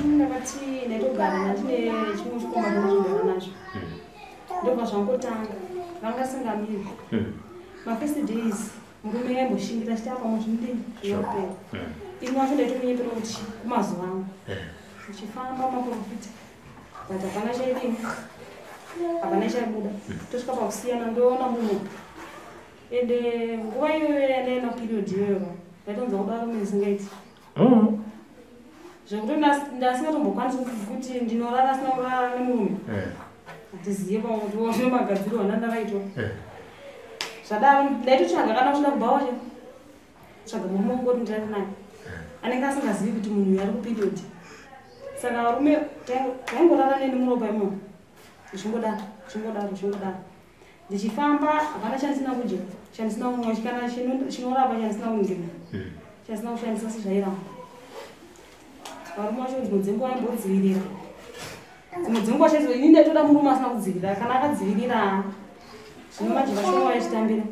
ndakati ndaitogara natine chimwe chikomba ndinogara nazvo ndobva zvangotanga vanga singamiri mafirst days murume yaimboshingira chiti apa muzvindini zvinopera ini wacho ndaitomunyepera kuti kumazuva angu ichifamba maprofita but hapana chaidini hapana chaibuda tosvika pakusiyana ndoona munhu ende nguva iyoyo yandaenda kuperiod iyoyo ndaitonza kudaro mesingaiti zvekuti ndasingatombokwanisi kuti ndinorara asina kurara nemurume hatizive pamwe kuti magadziro andandakaitwa zvadaro ndaitotsvaga kana kuchida kubva wacho tsvaga mumongo kuti nditari naye anenge asingazivi kuti munhu uyu ari kuperiod saka varume taingorara neni muropa imomo zvichingodaro ndichifamba hapana chandisina kudya chandisina kumwa kana chinorapa chandisina kungira chandisina kushandisa sezvairamba varume vacho dzimwe dzenguva aimbodzivirira dzimwe dzenguva chaizo ini ndaitoda murume asina kudzivirira kana akadzivirira zvino manje vashoma vaichitambira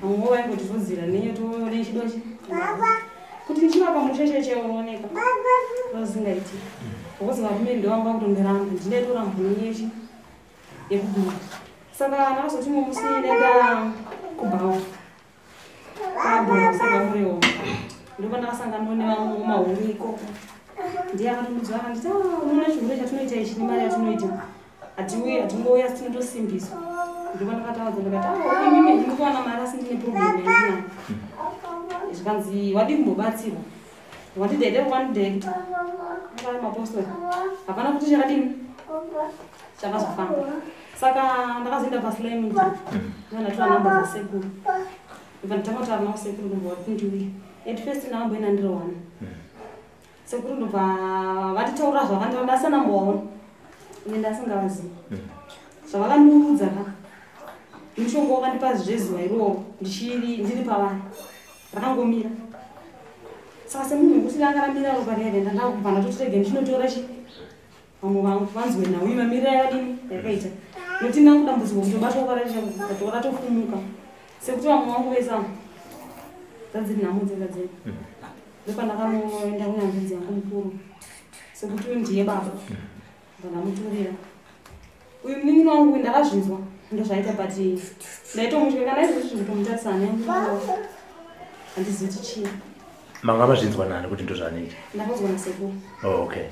vamwe vaingotizodzira nechidochi kuti ndichivapa muchecheche unooneka vasingaiti because varume ndovamba kutondiramba ndinaitora mhuri yechi yekuguma saka nakazoti mwe musi nenda kubawo kaboseka muriwo ndoba ndakasangana nemahuru ikoko ndiye akatondidzwa akanditi unoona chihuro chatinoita ichi nemari yatinoita hatingouya tinotosimbiswa ndoba ndakataudza ndikati imimi ndinokuwana mari asi ndine problem yaindinayo zvikanzi wadi kumbobatsirwa wandidaide kwandidekta akari mapostori hapana kuti chakadini chakazofamba saka ndakazoenda paSly Media ndanatora namba dzasekuru ibva nditanga kutaura nawo sekuru ndobva vatindiuya at first ndakamboenda ndiri 1 sekuru ndobva vatitaura zvavandira ndasanambowaona ine ndasingavazivi zvavakandiudza ka mushonga wakandipa zvezuva irovo ndiri pavari rakangomira saka semunhu wekuti ndakaramira ropa riyadenda ndakubva ndatototege ndichinotora chi vamwe vangu vanzwe nhau mamirira yakadini yakaita nokuti ndakudambudziko kutobata ropa ratofumuka sekuti vamwe vangu vese dzadziri nhamo dzega dzega ndopandakanoenda kunyanzvidzi yangu mukuru sekuti uyu ndiye baba ndanamuturira uyu munin'ini wangu ndakazvinzwa ndozvaita but ndaitomutya kana izvozvi zvikutomutarisana handizivi kuti chii manga mazvinzwa nani kuti ndozvaanoita ndakaudzwa nasekuru okay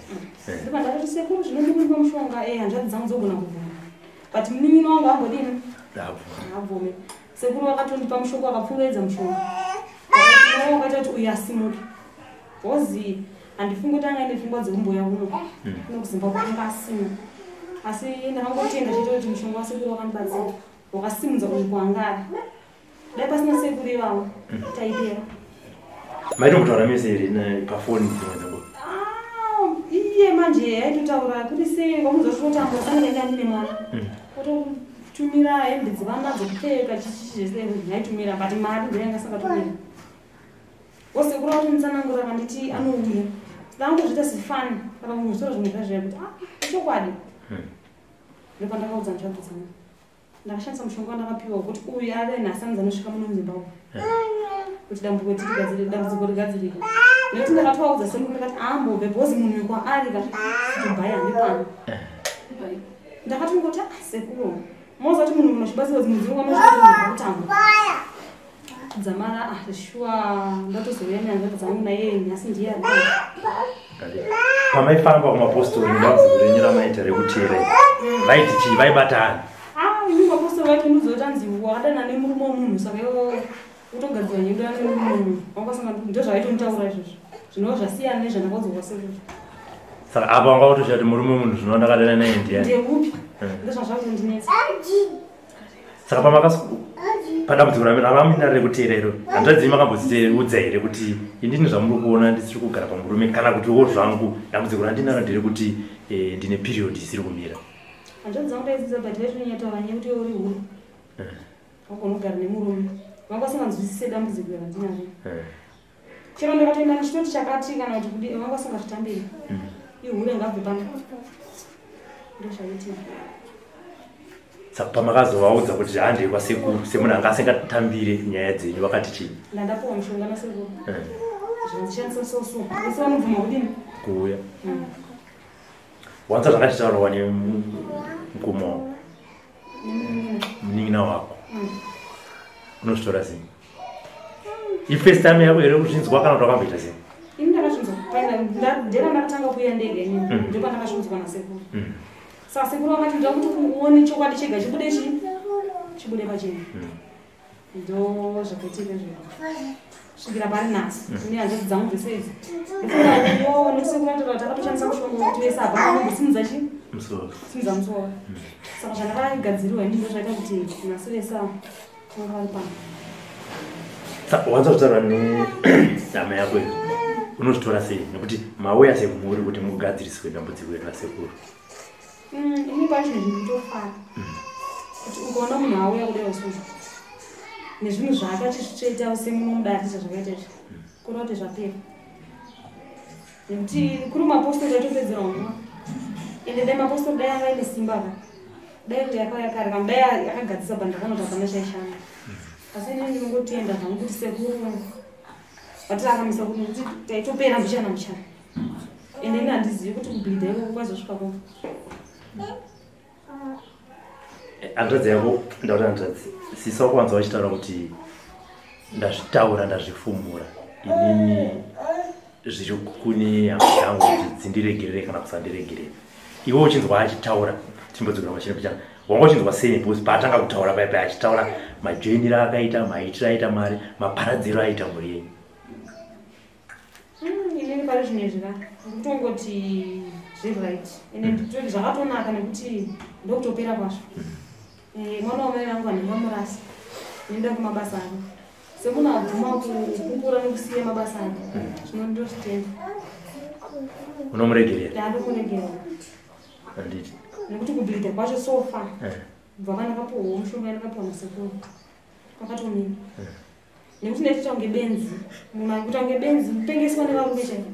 ndopa ndakati sekuru zvinondikuipa mushonga hanzvadzi dzangu dzogona kubvuma but munin'ini wangu ambodini abvume sekuru vakatondipa mushonga wakapfuuredza mushonga wakaita kuti uyu asimuke wozi handifungi kuti anga ine pfungwa dzekumboya uno kunokuzimbabwe anga asima asi ndakangotenda chaita kuti mushonga wasekuru wakandibatsira wakasimudza uyu kuangari dai pasina sekuru ivavo taipera maitombotaura mese here pafoni dzimwe dzenguva iye manje aitotaura kuti sei kwamuzosvotamba usangaenda ndine mwana ototumira hembe dzevana dzokupfeka chichizvese ndaitumira but mari ndaingasangatumira wosekuru vatomutsanangura kanditi anouya ndangozviita sifani kana kuzvitora zvimwe zvazvaya kuti chokwadi ndopa ndakaudza nzvadzi dzangu ndakashandisa mushonga wandakapiwa wekuti uyu ave nhasani anosvika muno muzimbabwe kuti dambudziko rigadzirika nekuti ndakatwaudza sekuru ndakati ambobve bhozi munhu wekwaari katibhaya ndipano ndakatongoti sekuru moza kuti munhu unochibatsirwa dzimwe dzinonga nozvikutamba dzamara shuwa ndatozouya nehanzvadzi dzangu naye nhasi ndiye ari pamaifamba kumapostori ndambudziko renyu ramaita rekuteera vaiti chii vaibatana ini mapostori vaitondiudza kuti anzi wakadana nemurume womunhu saka utogadzira nyedu ane munhu wakasanga ndozvavaitonitaura izvozvo zvinova zvasiyana nezvandakaudzwa kwasekuru saka apa wanga kutosvika kuti murume munhu zvino ndakadana naye ndeupi ndozvazvakutondinetsa saka padambudziko ramamina rekuteera iro hanzvadzi makambodziudza here kuti indini zvamuri kuona ndisiri kugara pamurume kana kuti wo zvangu dambudziko randinaro nderekuti ndine period isiri kumira hanzvadzi dzangu ndaidzidza but vaitonyataura nyaya kuti uri huru wagona kugara nemurume vanga vasinganzwisise dambudziko randinaro chero ndikatoenda ndichitoti chakati kana kuti kudi vanga vasingazvitambiri ihule ngabve pano ndozvaitika saka pamakazovaudza kuti handei kwasekuru semunhu anga asingatambire nyaya dzenyu vakati chii ndandapuwa mushonga nasekuru zvinondishandisa soso ese vanobvuma kudini kuuya wanza zvakatitaurawa nemukoma munin'ina wako unozvitora sei ifirst time yako here kuzvinzwa kana kuti wakamboita sei ini ndakazvinzwa ndera ndakatanga kuuya ndege inini ndopa ndakazvinzwa nasekuru saka sekuru vakati ndoda kuti uone chokwadi chega chibude chii chibude pachena ndo zvakaitika zviro svikira pari nhasi ine hanzvadzi dzangu dzese idzi ndofunga nesekuru atotaura takatoshandisa mushonga wekuti vese abva anosimudza chii simudza musoro saka zvandakagadziriwa ini ndo zvaita kuti nhasi vese vanga vari pano wanza kutaura nehama yako iyo unozvitora sei nekuti mauya semhuri kuti mugadziriswe dambudziko redu nasekuru ini pacho ndinotofara kuti ukaona munhu auya kudai suzu nezvinhu zvaakachizvitoita semunomudatisa zvakaita izvi kureva kuti zvapera nekuti kuri mapostori aitopedzera umwa ende dai mapostori dai anga ine simba ka dai kuti yakayakare kam dai yakagadzisa bandakanoti hapana chaishanda asi ini ndinongotienda zvangu kuti sekuru vatiri akamisa kuti taitopera mbichana muchana ende ini handizivi kuti kubhidha ikoko kwazosvika koko handadzi yako ndakuti handadzi sisa kwanza wachitaura kuti ndazvitaura ndazvifumura inini zvichikuni hama yangu kuti dzindiregerere kana kusandiregerera iwe uchinzwa achitaura timbodzokera machino pichana wanga uchinzwa sei because paatanga kutaura paipai achitaura majoiniro akaita maitiro aita mari maparadziro aita mhuri yenyu inini pari zvinezvika kutongoti zviright ende nditoti zvakatonaka nekuti ndokutopera kwazvo mwana wamai vangu handingamurasi nenda kumabasa ake semunhu abvuma kukura nekusiya mabasa ake zvinondositenda unomuregerera ndomuregerera handiti nekuti kubhilidha kwacho sofa bva vandakapuhwa mushonga yandakapuhwa nasekuru kwakatomira nekuti nekuti tange benzi munhu akutange benzi mupengeswa nevarume chaiko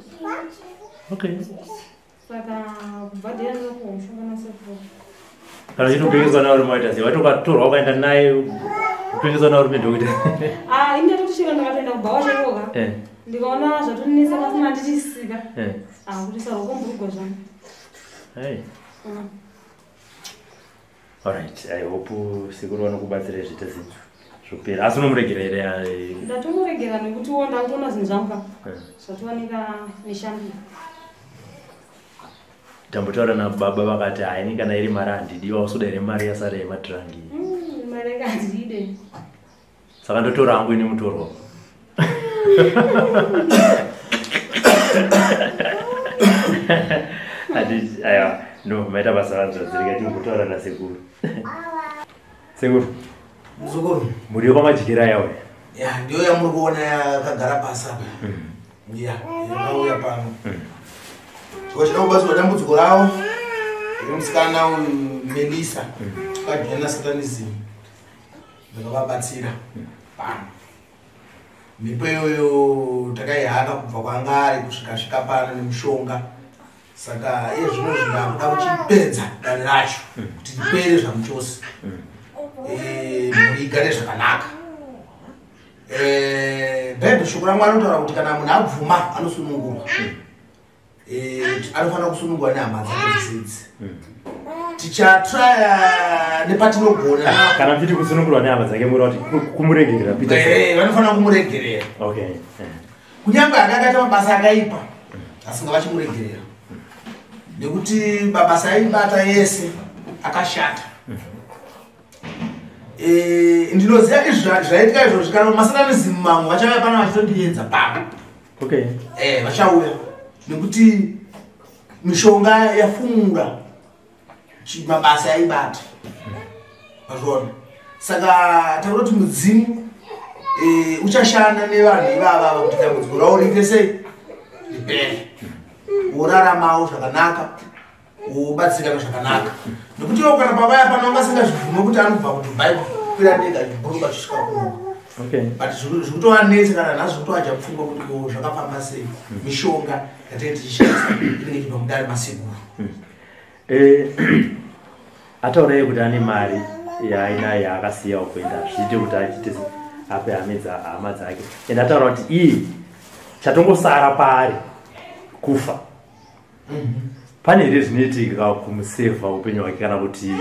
okay saka kubva dhera ndakapuhwa mushonga nasekuru kana chinopengeswa narume waita sei watokatorwa ukaenda naye kupengeswa narume ndokuita inde toticheka ndakatoenda kubhawa chaikoka ndikaona zvatonesa pasina ndichisika kuti sarokomburugwa zvangu alright I hope sekuru vanokubatsira zvita zvinhu zvopera asi unomuregerera ndatomuregera nekuti ndakutona zvinhu zvangu zvatowanika neshambiro tambotaura nababa vakati haini kana iri mari handidiwa usoda iri mari yasara yemadhirangi mari yake handide saka ndotora hangu ini mutorwa aya no maita basa ranzvadzirika timbotaura nasekuru sekuru muzukuru muri kwamajikira yawe ndiyo yamuri kuona yakagara pasi apa yakauya pano chikuchida kubatsirwa dambudziko ravo musikana uyu Melisa akajoina satanism ndakavabatsira pano mhipo iyoyo takaihaka kubva kwanga ari kusvikasvika pano nemushonga saka iye zvino zvindakuda kuchipedza dani racho kuti ripere zvamuchose muigare zvakanaka bhaibheri shoko ramwari rinotaura kuti kana munhu abvuma anosunungurwa anofanira kusunungurwa nehama dzake dzidzi tichatraya nepatinogona kana mchiti kusunungurwa nehama dzake mura kuti kumuregerera vanofanira kumuregerera kunyange akakaita mabasa akaipa asinga vachimuregerera nekuti mabasa aibata yese akashata ndinoziva izvi zvaitika izvozvo kana masatanism mamwe vachauya pano vachitondiedza papa vachauya nekuti mishonga yafumura mabasa aibata azvona saka takuda kuti mudzimu uchashanda nevanhu ivava kuti dambudziko ravo riite sei ripere uraramawo zvakanaka ubatsirikana zvakanaka nekuti iwo kana pavaya pano vangasingazvivume kuti anobva kudubai kukwira ndega chiburuka chisvika kuno but zvikutovanetsa kana nhasi zvikutovaja kupfungwa kuti zvakafamba sei mishonga yataiti tichishandisa inenge chibva mudare masekuru ataurai kuti ane mari yainayo yaakasiyawo kuenda zviite kuti achite ape hama dzake ende ataura kuti iye chatongosara paari kufa pane here zvinoitika kumusevha upenyu hwake kana kuti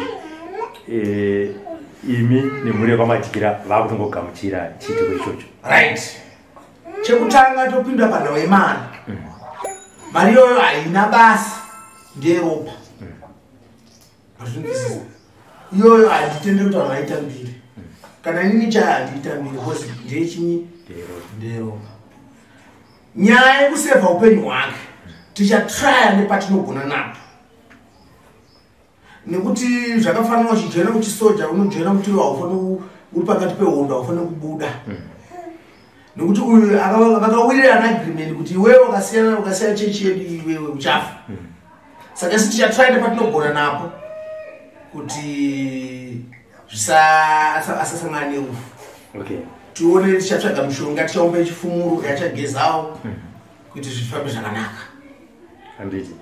imi nemhuri kwamajikira vakutongogamuchira chiitiko ichocho right chekutanga topinda panhau yemari mari iyoyo haina basa ndeyeropa azvinzwisisa iyoyo handitende kuti vanhu vaitambire kana inini chaya handiitambire bcause ndeyechinyi ndeyeropa nyaya yekusevha upenyu hwake tichatraya nepatinogona napo nekuti zvakafanira uchijoina kuchisoja unojoina kuti haufanira uri pakati pehondo haufanira kubuda nekuti uyu vakawirirana agreement kuti iwewe ukasiya chechi yedu iwewe uchafa saka isi tichatraya nepatinogona napo kuti asasangana nerufu tione tichatsvaga mishonga tichaumba chifumuro yachagezawo kuti zvifambe zvakanaka handiti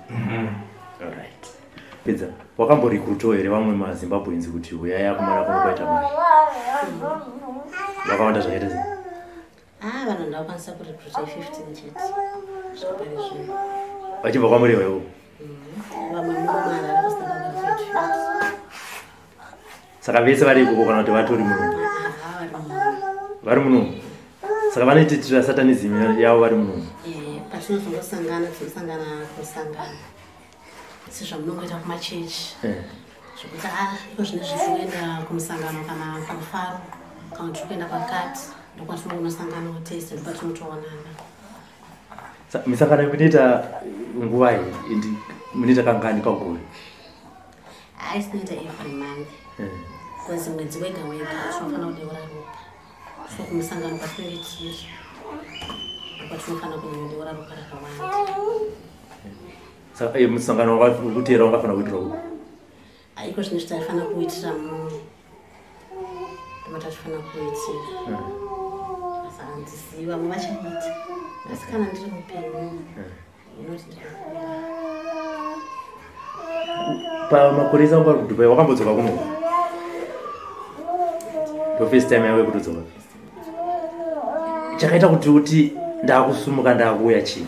alright pedza wakamborikrutawo here vamwe mazimbabweans kuti uyaya kumara kunobaita mari vakawanda zvakaita sei vanhu ndavakwanisa kurekruta 15 chete zvakapari zvino vachibva kwamureva ivo vamwe mumara Saka vese vari ikoko kana kuti vatori muno. Vari muno. Saka vanoitira satanism yavo vari muno. Patinozongosangana kusangana. Sezvamunongoita kumachechi. Zvekuti iko zvine zvifuenda kumusangano kana pamufaro kana kuti kuenda pakati ndokwatinonosangana kuteste ndokwatinotoonana. Misangano yekunoita nguva iyi munoita kangani pagore? Sinoita every month. Because mwedzi wega wega tinofanira kudeura ropa. So kumusangano kwatinenge tiri ndokwatinofanira kunyanyodeura ropa rakawanda. Saka musangano wekuteera ungafanira kuitira uko? Iko zvine zvitaifanira kuitira munhu ndomatafanira kuitira. Saka handiziva muvachaita asi kana ndiri mupenyu inoti ndiri pamakore esangu vari kuDubai wakambodzoka kuno? Ndo first time yawe kutodzoka? Chakaita kuti ndakusumuka ndakuuya chii?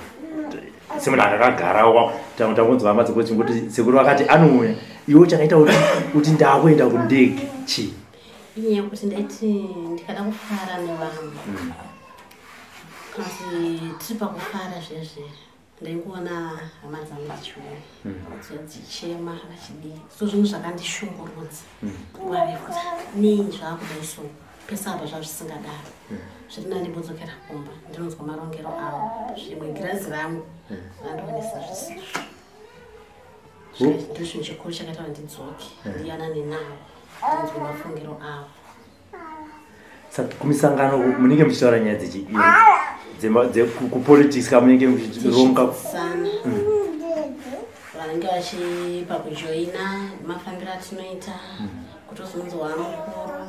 Semunhu akagarawo tangonzwa hama dzeko chingoti sekuru vakati anouya iwe chakaita kuti ndakuenda kundege chii? Inyaya yekuti ndaiti ndikada kufara nevanhu kasi tiri pakufara zvezve ndaingoona hama dzangu dzichema vachidii so zvinhu zvakandishungurudza nguva refu nii zvakudai so pesamba zvavo zvisingadaro zviri ndandibodzokera kumba ndinonzwa marongero avo zvimwe girazi rangu randionesa zvisizvo ndizvinhu chikuru chakaita kuti ndidzoke ndiyanane navo ndinzwe mafungiro avo. Saka kumisangano munenge muchitaura nyaya dzichi kupolitics kamunenge muchironga sana vanenge vachipa kujoina mafambiro atinoita kutozonzwa mukuru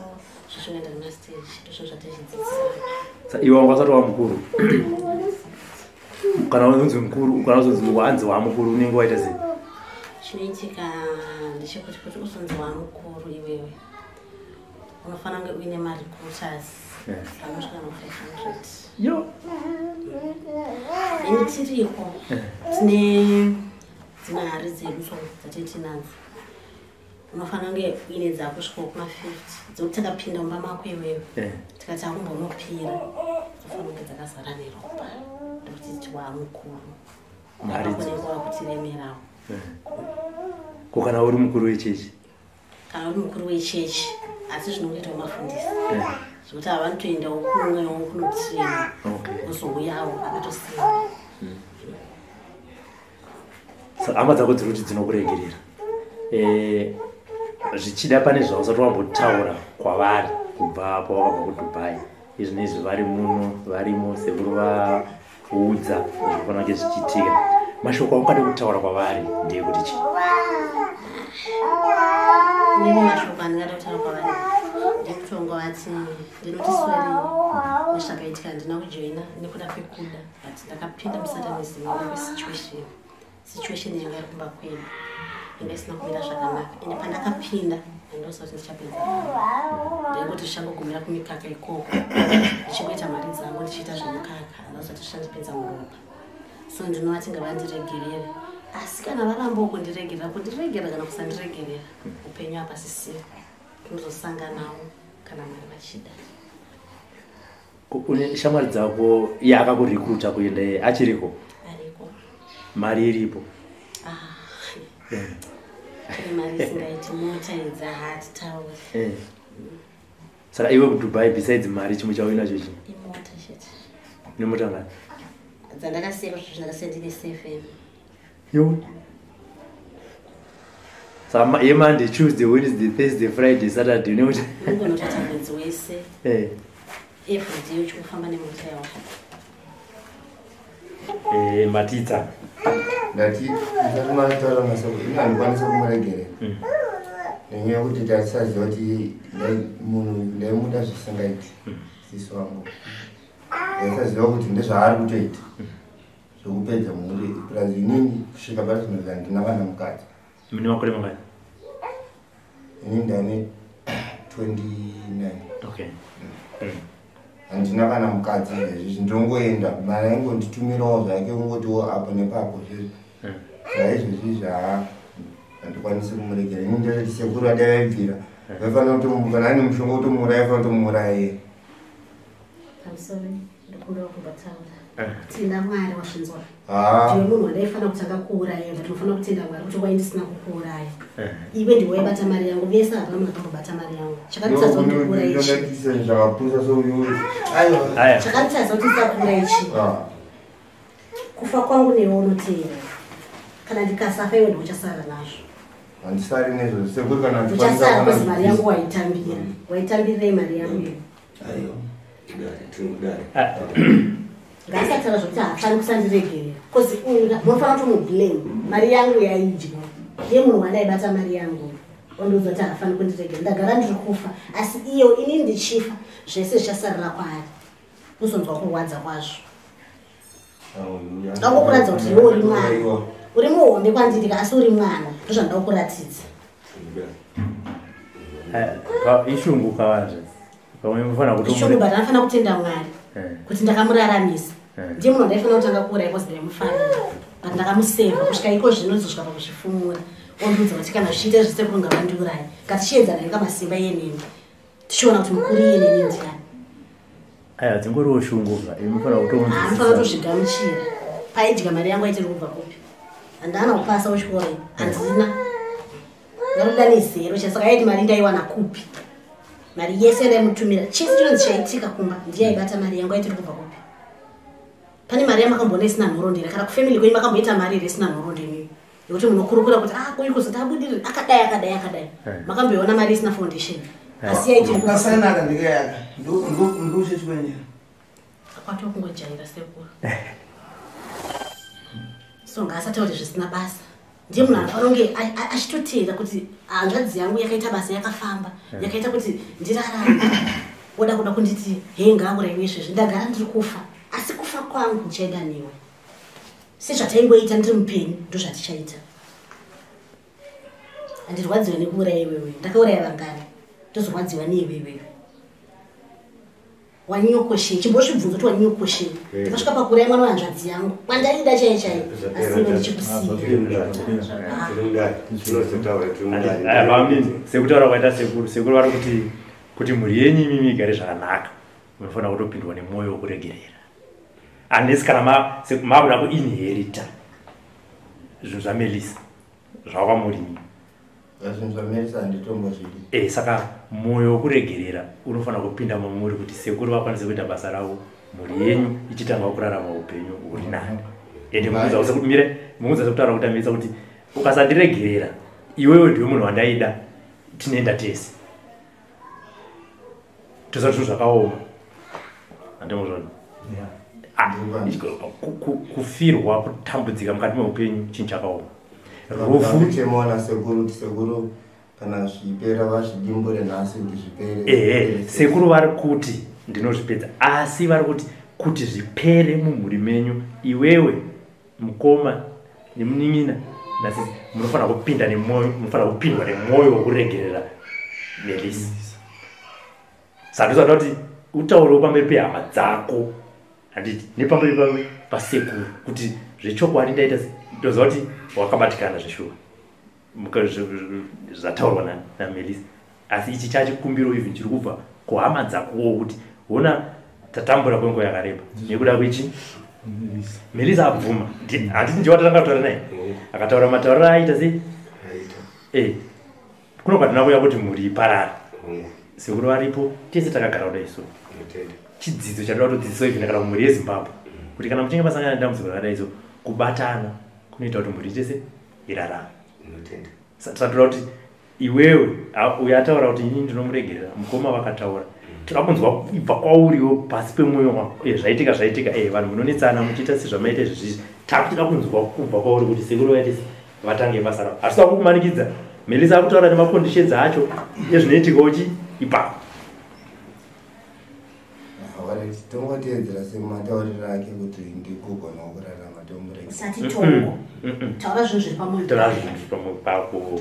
zvichinoenda nemastage ndizvo zvatichidzidzisana. Saka iwe wangasati wa mukuru kana unonzi mukuru kana uzonzi wanzi wa mukuru unenge waita sei? Chinoitika ndechekuti kuti uzonzi wa mukuru iwewe unofanira kunge uine marecruiters vanosvika no500. Yo ini tiriko tine dzimwe hari dzedu so dzatinadzo unofanira kunge uine dzako kusvika kuma50 dzekuti takapinda mumba mako iwewe tikati akumbonopira dzofanira kunge dzakazara neropa ndokuti titi wamukuru kunenge wakutiremerawo. Ko kana uri mukuru wechechi? Kana uri mukuru wechechi asi zvinongoita mafundisi zvekuti havanotoenda kumwewo kunotsina kuzouyawo akatosiyana. Saka hama dzako dziri kuti dzinokuregerera zvichida pane zvausati wambotaura kwavari kubva pawakabva kuDubai izvi nezvi vari muno varimo sekuru vaudza zvinofanira kunge zvichiitika mashoko aungade kutaura kwavari ndeyekuti chii? Nini mashoko andingada kutaura kwavari ndekutonga vati ndinoti sweri nezvakaitika ndina kujoina nekuda kwekuda but ndakapinda musatanism situation yanga iri kumba kwedu inga isina kumira zvakanaka ende pandakapinda ndosati ndichapedza ndengoti zvichangogumira kumikaka ikoko ndichingoita mari dzangu ndichiita zvemukaka ndosati zvichandipedza muropa so ndinovati ngavandiregerere asi kana varambo kundiregerera kundiregerera kana kusandiregerera upenyu hapasisira tinozosanganawo kana mari vachida. Une shamwari dzako yakakurekruta kuenda achiriko? Ariko. Mari iripo? Mari isingaiti mota idza hatitauri. Saka iwe kuDubai besides mari chimwe chauinacho chii? Imota chete. Nemota ngani? Dzandakaseva zvakasiyana ndine 7. Yo. Saka yeMonday, Tuesday, Wednesday, Thursday, Friday, Saturday unemota? Unongonotoita mwedzi wese. Everyday uchikufamba nemota yawo. Matita. Ndati ndataura masoko inandikwanisa kumuregerera nenyaya yekuti tatisaziva kuti munhu ndaimuda zvisingaiti sisi wangu ndaisaziva kuti ndezvaari kutoita zvokupedza mhuri plus inini kusvika pazvinozva ndina vana mukati. Mune makore mangani? Ini ndane 29. Okay. Handina vana mukadzi izvi ndongoenda mara ingonditumirawo zvake ungotiwo apo nepapo zvezvo zvaizvozvi handikwanisi kumuregera ini ndati sekuru adaibvira vaifana kutomukana ane mushonga kutomuuraya vaifana kutomuuraya. Pamusoro ndokunda kubataura tinda Mwari wasvinzwa ndiwe munhu wandaifana kutanga kuuraya but unofana kutenda Mwari kuti waindisina kukuuraya iwe ndiwe waibata mari yangu vese hapana munhu akambobata mari yangu chakanditadza kuti ndikuuraya ichi zvakapusa souyuyu chakanditadza kuti ndisakura ichi kufa kwangu newe unoteera kana ndikasafa iwe ndiuchasara nazvo handisari nezvo sekuri kana uchasara kozi mari yangu waitambirei mari yangu ngaisatara zvokuti hafani kusandiregerera kozi munofana kutomublame mari yangu yaidya ndiye munhu wandaibata mari yangu ondoudza kuti hafani kundiregera ndagara ndiri kufa asi iyo inini ndichifa zvese zvichasarira kwaari uzonzwa kurwadza kwazvo ndangokuratidza kuti iwe uri mwana uri muhombe kwandiri asi uri mwana ndozvandakuratidza ishungu kawazve ishungu but anofana kutenda Mwari kuti ndakamuraramisa ndiye munhu ndaifana kutanga kuuraya kozi ndaimufarira but ndakamuseva kusvika iko zvino zosvika pakuzvifumura ondudza kuti kana zvichiita zvisekuru ngavandiuraya ngatichiedzana nekamasimba yenini tichiona kuti mukuru yenini ndiani aya dzingoriwo shunguka inofana anofana kutozvigamuchira paidya mari yangu aitiri kubva kupi handana kupasa uchikora handina ndaruda nezero chasaka yaiti mari ndaiwana kupi mari yese ndaimutumira chisi chinonzi chaitika kumba ndiye aibata mari yangu aitiri kubva kupi pane mari yamakambona isina nhorondera kana kufamily kwenyu makamboita mari iri isina nhorondeni yekuti munokurukura kuti kuyu kuzoti abudirire akadai makamboiona mari isina foundation asi yaitikasanaka ndikayaka ndochechikwenyera akwatokungojaira sekuru so ngaasatauri zvisina basa ndiye munhu anofana kunge achitoteera kuti hanzvadzi yangu yakaita basa yakafamba yakaita kuti ndirarama oda kuda kunditi hei ngaanguraiwe izvezvi ndagara ndiri kufa asi kufa kwangu ndichaenda newe sezvataingoita ndiri mupenyu ndozvatichaita handirwadziwa nekuuraya iwewe ndakauraya vangani ndozorwadziwa neiwewewe wanyokoshei chimbozvibvunza kuti wanyokoshei ndikasvika pakuuraya mwana wahanzvadzi yangu wandaida chaiye chaiye asi iwe ndichikusiya sekutaura kwaita sekuru vari kuti mhuri yenyu imimi igare zvakanaka munofanira kutopindwa nemwoyo wekuregerera unless kana makuda kuinherita zvinhu zvamelisa zvawamurimi zvinhu zvamelisa handitombozvidi saka mwoyo wekuregerera unofanira kupinda mamuri kuti sekuru vakwanise kuita basa ravo mhuri yenyu ichitanga kurarama upenyu huri nani ende muudza sekutaura kuti amelisa kuti ukasandiregerera iwewe ndiwe munhu wandaida tinoenda tese tosa zvinhu zvakaoma handimozvona kufirwa kutambudzika mukati meupenyu chinhu chakaoma rufu chemona sekuru kana zvipera vazvidimbure nhasi kuti zvipere sekuru vari kuti ndinozvipedza asi vari kuti zvipere mumhuri menyu iwewe mukoma nemunin'ina nasisi munofanira kupinda nemwoyo munofanira kupindwa nemwoyo wekuregerera Melisa saka ndozvada kuti utaurewo pamberi pehama dzako handiti nepamberi pasekuru kuti zvechokwadi ndaita ndoziva kuti wakabatikana zveshuwa zvataurwa naMelisa asi ichi chachikumbiro even chiri kubva kuhama dzakowo kuti ona tatambura kwenguva yakareba nekuda kwechi Melisa abvuma handiti ndiye watatanga kutaura naye akataura matauriro aita sei kuno kwatina kuya kuti mhuri iparara sekuru varipo tese takagara kuda iso chidzidzo chatoda kutodzidzisa even kana mhuri yeZimbabwe kuti kana muchinge masangana nedambudziko rakadai iso kubatana kunoita kuti mhuri tese irarama tatoda kuti iwewe uyo ataura kuti inini ndinomuregerera mukoma vakataura toda kunzwa kubva kwauriwo pasi pemwoyo wako zvaitika vanhu munonetsana muchiita sezvamaita izvezvizvi takutoda kunzwa kubva kwauri kuti sekuru vaitese vatange basa ravo asi toda kukumanikidza Melisa akutaura nemaconditions acho ezvinoitika uchi ipapo tongoteedzera sematauriro ake kuti ndikugona kurarama tomurege sati tongo taura zvinhu zviri pamwoyo pako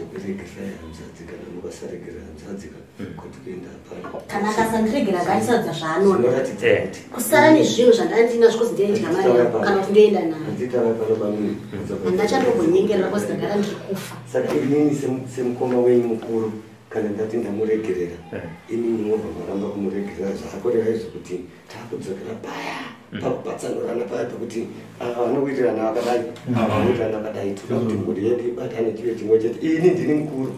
kana akasandiregera ngaisadza zvaanoda kusara nezvinhu zvandandinazvo kozi ndiendya mari yangu kana kuti ndoenda nayo handachatogonyengera kozi ndagara ndiri kufa saka inini semukoma wenyu mukuru kana ndati ndamuregerera ini munobva maramba kumuregerera zvakakorera izvo kuti takudzokera paya pakupatsanurana paya pekuti vanokuitirana vakadai vanoitirana vakadai toda kuti mhuri yedu ibatane tive chimwe chete. Ini ndini mukuru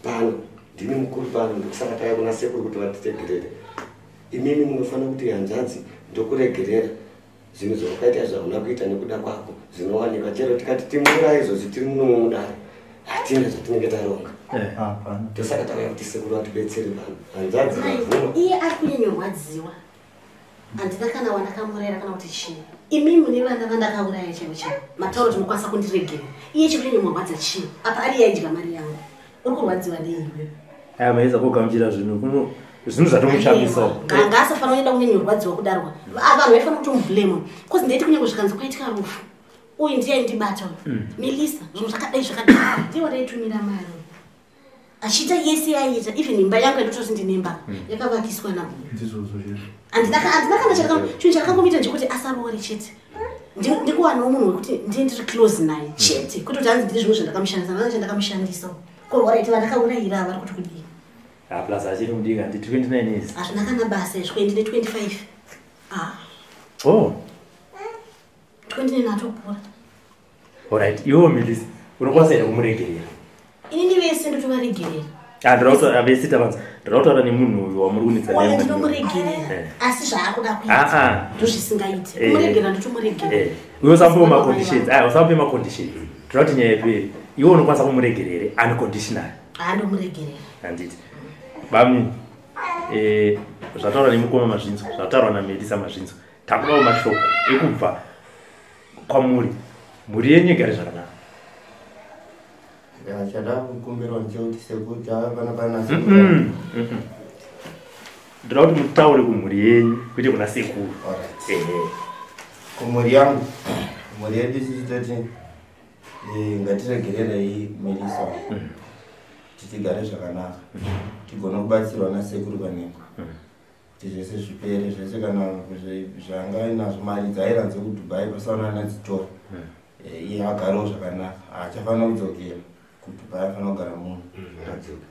pano, ndini mukuru pano, ndokusaka taya kuna sekuru kuti vatitegerere. Imimi munofanira kuti hanzvadzi ndokuregerera zvinhu zvawakaita zvauna kuita nekuda kwako zvinowanika. Chero tikati timura izvozvi tiri muno mudare hatina zvatinenge taronga. Ndosaka tauya kuti sekuru atibetsere vanhu. Hanzvadzi iye ari kunyanyorwadziwa. Handina kana wandakamurera kana kuti chii. Imi mune vana vandakauraya chaivo chaivo. Matauro tinokwanisa kundiregera. Iye chiri kunyanyomurwadza chii. Apa ari yaidya mari yangu. Uri kurwadziwa nei iwe? Aya maisa kogamuchira zvinhu zvatomushambisawo. Ngaasafana kuenda kunyanyorwadziwa kudarwa. Vanhu vaifana kutomublema. Kozi ndaiti kunyange zvikanzi kwaitika rufu. Uyu ndiye aindibata uyu. Melisa, zvinhu zvakadai zvakadai. Ndiye wataitumira mari. Achiita yese yaita, even imba yangu yaitotosi ndinemba. Yakavakiswa nabo. Handina kana chinhu chakangomita ndechekuti asarore chete. Ndikuwanawo munhu wekuti ndiye ndiri close naye chete. Kuti kuti hanzi ndiri zvimwe zvandakamushandisa, nana chandakamushandisa. Korwaraiti vandakaurayira vari kuti kudii. Plus achiri mudiki handi 29 years. Hazvina kana basa izvo ndine 25. Oh. 29 atopura. Alright, iwo Melisa, unokwanisa here kumuregerera? Ini ndivese ndotovaregerera. Ndinotaura nemunhu uyu wamuri kunetsa naye. Uyu ndinomuregerera. Asi zvaakuda kuita ndozvisingaiti. Kumuregerera ndotomuregerera. Iwe usambe maconditions. Usambe maconditions. Tinoda kuti nyaya yedu iwe unokwanisa kumuregerera unconditional. Ndomuregerera. Handiti. Bami zvataura nemukoma mazvinzo, zvataurwa naMelisa mazvinzo. Takudawo mashoko ekubva kwamuri. Muri yenyu igare zvakanaka. Chada kukumbirwa ndechekuti sekuti pana ndoda kuti mutaure kumhuri yenyu kwete kuna sekuru. Kumhuri yangu, mhuri yedu tichitoti ngatiregererei Melisa titigare zvakanaka, tigone kubatsirwa nasekuru panepo kuti zvese zvipere, zvese kana zvanga ainazvo mari dzairanze kuDubai pasaona nadzitoro, iye agarewo zvakanaka, haachafanira kudzokera kuDubai, afanira kugara munhu.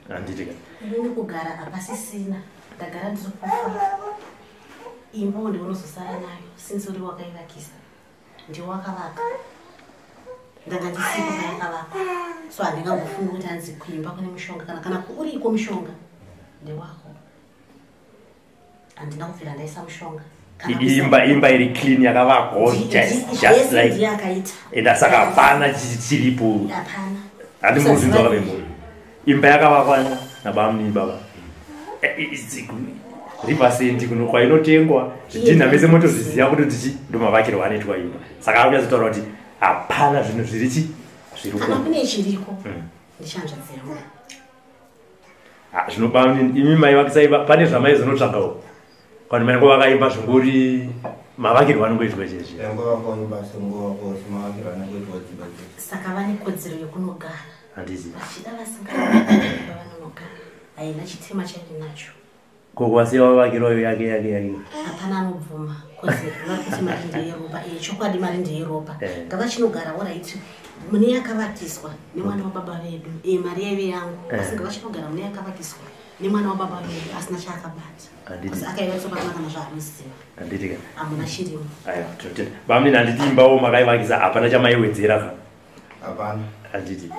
Handiti ndiri kugara apasisina, ndagara ndiri kufa. Imba ndiunozosara nayo since uri wakaivakisa ndiwo wakavaka, ndanga ndisipo payakavaka. So handingambofungi kuti hanzi kuimba kune mushonga kana uriko mushonga ndewako. Handina kubvira ndaisa mushonga. Imba iri clean yakavakwa just like yakaita. Enda saka hapana chiripo. Hapana. Handi muzinzo wakabe munhu. Imba yakavakwa nabamuni baba. Riversendi kuno kwainotengwa zvidhina vese motozviziva kuti tichi ndomavakirwa anoitwa imba. Saka akunyatsotaura kuti hapana zvinhu zvirichi zviri kana kune chiriko ndichanzvadzira. Zvinobamuni imi maivakisa imba pane zvamaizonotsvagawo. Kwani mai vakaimba zvingori mavakirwa anongoitwa chezvi. Saka vane kodzero yokunogara. Handiti. Vachida vasingaimba vanonogara. Haina chitema chainacho. Kokwasiya vavakirwayo yake. Hapana anobvuma. Kodzero vari kuti mari ndeyeropa. Chokwadi mari ndeyeropa. Ngavachinogarawo raiti mune yakavakiswa nemwana wababa vedu. Mari yaive yangu. Asi ngavachinogara mune yakavakiswa nemwana wababa vedu asina chaakabata. Asi akaivakisa pakanaka nazvaanoziva. Handiti. Hamuna chirimo. Aiwa, tinotenda. Bamuni handiti imbawo makaivakisa hapana chamaiwedzera ka. Hapana. Handiti.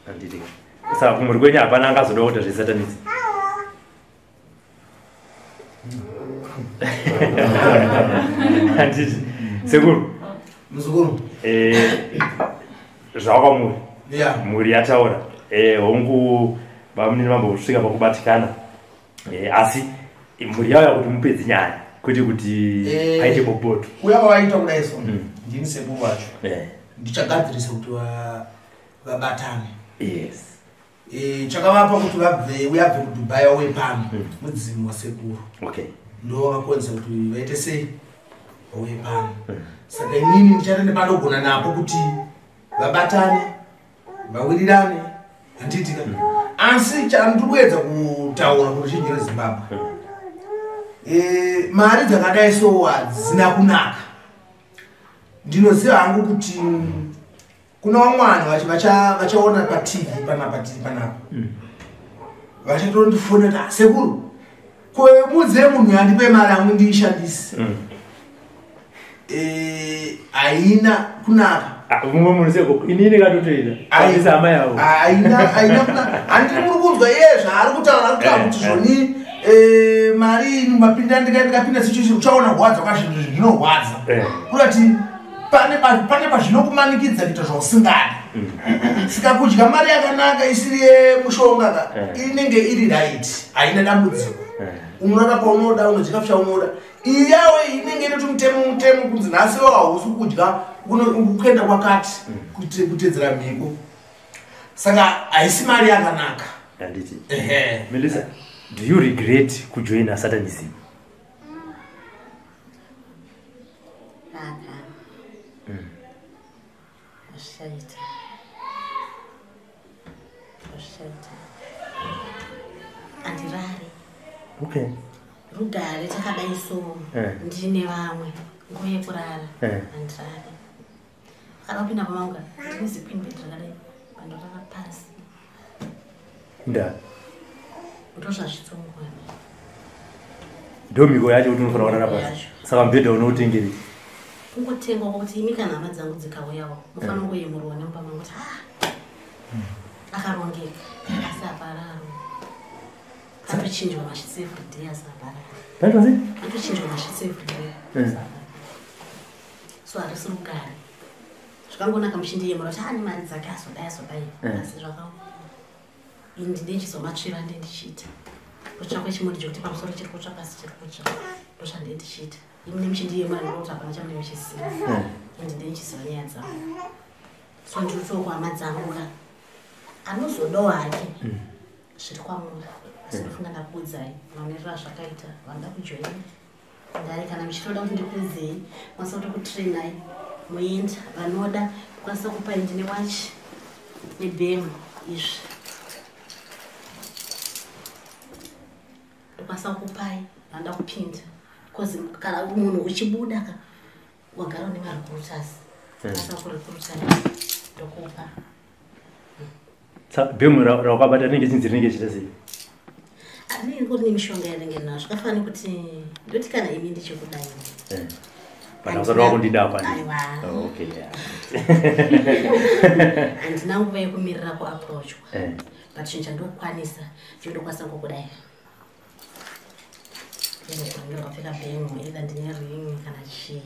Handiti. Saka kumhuri kwenyu hapana angazoda kuita zvesatanisi. Handiti. Sekuru. Muzukuru. Zvavakamuri. Mhuri yataura. Hongu bamuni vambosvika pakubatikana. Asi mhuri yavo yakuti mupedzi nyaya kwete kuti paite boboto. Uya waita kudai so. Ndini sekuru wacho. Ndichagadzirisa kuti vabatane. Yes. Chakavapa kuti uyabve kuDubai wauye pano mudzimu wasekuru. Okay. Ndo wakakonza kuti vaite sei wauye pano. Saka inini ndichatende pandogona napo kuti vabatane, vawirirane, handiti ka. Asi chandikuedza kutaura kuti chinjere Zimbabwe. Mari dzakadai so hadzina kunaka. Ndinoziva hangu kuti kuna vamwana vachaona paTV panapa. vachatondifonera sekuru kwemudze munhu yandipe mari amwe ndiishandise haina kunaka mumwe munhu seko inini katotoita andisa hama yavo haina kunaka handiri muri kunzwa iye zvaari kutaura kutaura kuti zvoni mari inu mapinda ndikapinda situation uchaona hwadza kwazvinhu zvinorwadza kurati pane pazvinokumanikidza kuita zvausingadi saka kudya mari yakanaka isiri yemushonga inenge iri right haina dambudziko unorara paunoda unodyika zvaunounoda iyawe inenge inoti mutemo kunzi nhasi hausi kudya kuenda kwakati kutedzera mhiko saka haisi mari yakanaka. Melissa, do you regret kujoina Satanism? Okay. Rugare takadai so ndine vamwe nguva yekurara andirari akapinda pamanga ndinezi queen bed rakadai pandorara pasi ndozvazvitsongwa ndo miko yacho kuti unofanira kurara pasi saka mubhedha unoutengeri kungotengwa kuti imi kana hama dzangu dzikauyawo mufanira kungoyemurwa nemupama kuti akarongeka asi apararo atochinjwa mashitsi every day asaparara atochinjwa mashitsi every day so harisi rugare zvakangonaka muchindiyemura kuti ane mari dzake azodai asi zvakao ini ndinenchizomatsvira ndendichiita kutsvakwe chimudi chekuti pamusoro chiri kutsva pasi chiri kutsva ndozvandendichiita imi nemuchindiyemura ndinoti hapana chamune muchiziva ini ndenchiziva nyaya dzangu so ndiriutsoko hama dzangu ka anozodawo hake zviri kwamura sinofunga ndakuudzai mamiriro azvakaita vanoda kujoina ndari kana muchitoda kuti ndikuudzei kwanisa kuti kutrenai muenda vanoda kwanisa kupai ndine wachi nebhemu izvi ndokwanisa kupai vanoda kupinda because kana munhu uchibuda ka wagara une marekurutasi kwanisa kurekurutai ndokupa bhemu rawakabata rinenge chinzi rinenge chita sei anenge kuti nemishonga yanenge nazvo kafanira kuti ndoti kana imi ndichikudai panausadawa kundida pani handina nguva yekumirira kuapproachwa but chinhu chandokwanisa chinodokwanisa ngokudai ndakapfeka bhemu either ndine ring kana chii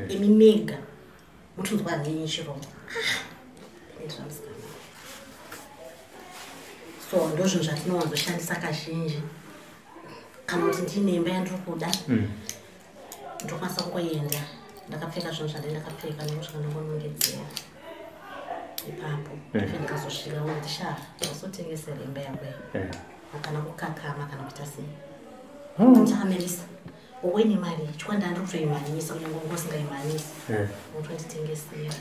imi mega mutunzwa rinyi chiromo so ndozvinhu zvatinowanzoshandisa kazhinji kana kuti ndine imba yandiri kuda ndokwanisa kungoenda ndakapfeka zvinhu zvandakapfeka nekusvika ndangonongedzera ipapo ife ndikazosvika ndisha ndazotengesera imba yakwe kana kukakama kana kuita sei nditamerisa oweni mari chikwanda ndikutoimanyisa kunyange ngosingaimanyisi utonditengesera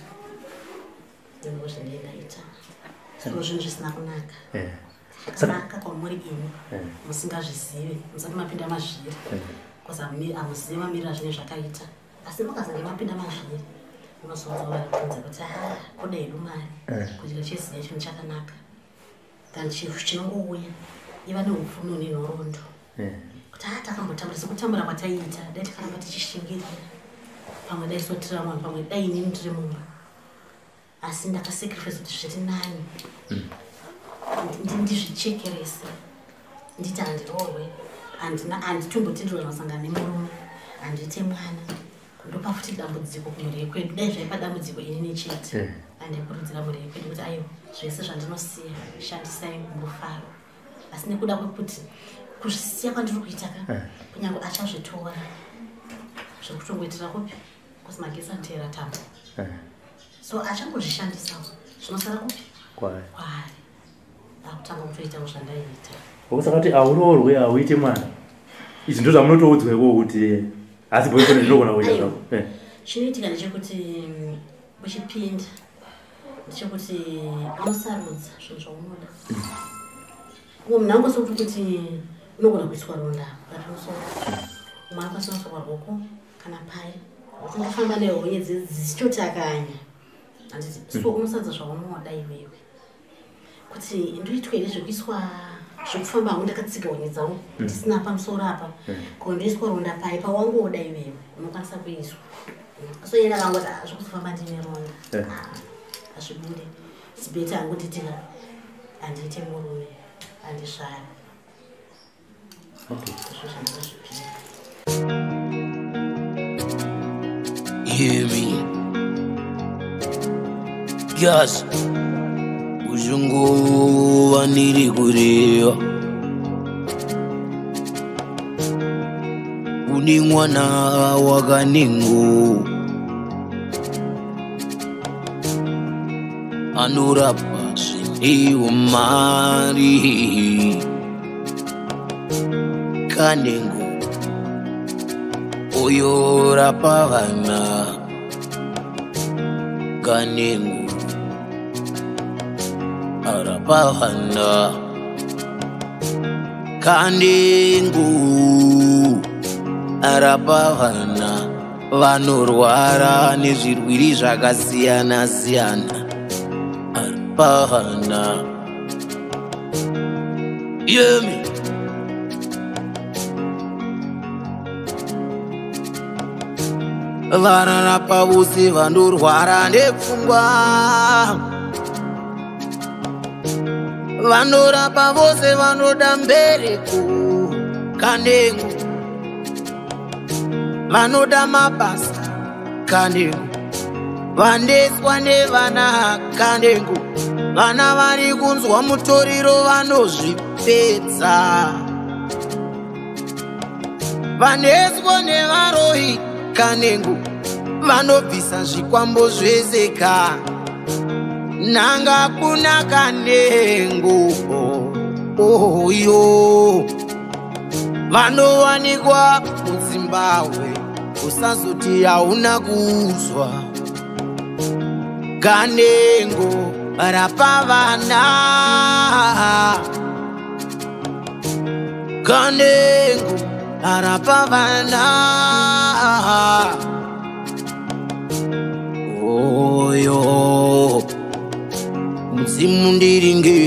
ndozvinendaita so zvinhu zvisina kunaka zvakanaka kwamuri imi musingazvizivi musati mapinda mazviri because hamuzivi mamiriro azvine zvakaita asi mukazange mapinda mazviri unozozovakunza kuti kuda hedu mari kudya cheziya chinhu chakanaka then chinongouya iva neupfumi nenhoroondo kuti takambotambura sekutambura kwataiita dai tikaramba tichishingirira pamwe dai sotira mwana pamwe dai inini ndiri mumba asi ndakasacrifice kuti zviri nani ndizvichekerese nditi handirohwe handitombotendwa masangano nemurume handite mwana ndopa futi dambudziko kumhuri yekwedu dai zvaipa dambudziko inini chete handikurudzira mhuri yekwedu kuti aiwa zvese zvandinosiya shandisai mufaro asi nekuda kwekuti kuzvisiya kwandiri kuita ka kunyange achazvitora zviri kutongoitira kupi kusi magesi anotera tambo so achangozvishandisawo zvinosara kupi kwaari akutanga kutoitawo zvandaita usaka kuti aurorwe hauite mwana izvi ndo zvamunotoudzweko kuti asi boyfriend ndinogona kuita zvako chinoitika ndechekuti uchipinda ndechekuti unosarudza zvinhu zvaunoda uwo munhu angosokuti kuti unogona kuiswa ronda patimusoro umwe akasinosorwa rwoko kana pai utongofamba nehonye dzichitotakanya handiti so unosadza zvaunoda iwewe kuti ndoitwa here zvekuiswa zvokufamba hangu ndakatsika honye dzangu ndisina pamusoro apa ko ndiswa ronda paipa wangoda iwewe unokwanisa kuiswa so yena vangoti zvokufamba ndine ronda hazvibude sibeta hangu nditika handiite murume handisvara izvo zvandakazvipira. Hear me, yes. Ujungu waniri kuria, uni mwana wakaningu, anurapa shindi umari, kaningu. Oyo rapavana kaningu arapavana kaningu arapavana vanorwara nezvirwiri zvakasiyana siyana arapavana yemi vararapa vose vanorwara nepfungwa vanorapa vose vanoda mbereko kanengo vanoda mabasa kanengo vandeswa nevana kanengo vana vari kunzwa mutoriro vanozvipedza vandeswa nevarohi kanengo vanobvisa zvikwambo zvezeka nanga kuna kanengo oyo vanowanikwa muZimbabwe usazoti hauna kuzwa kanengo rapavana kanengo rapavana oyo muzimu ndiringe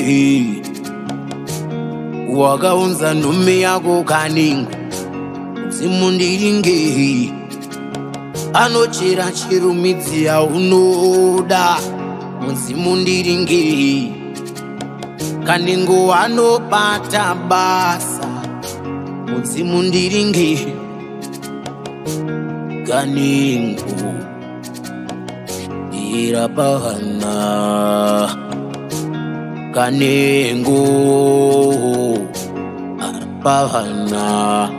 wakaunza nhume yako kanengo muzimu ndiringe anochera chero midzi yaunoda muzimu ndiringe kanengo anobata basa muzimu ndiringe kanengo irapavana kanengo arapavana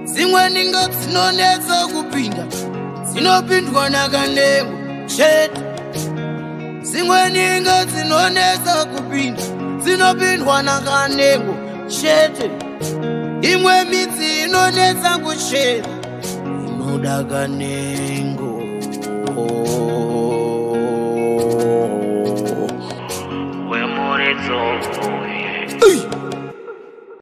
zimwe ningo dzinonetsa kupinda dzinopindwa nakanengo chete zimwe ningo dzinonetsa kupinda dzinopindwa nakanengo chete imwe midzi inonetsa kuchera inoda kanengo wemoredzo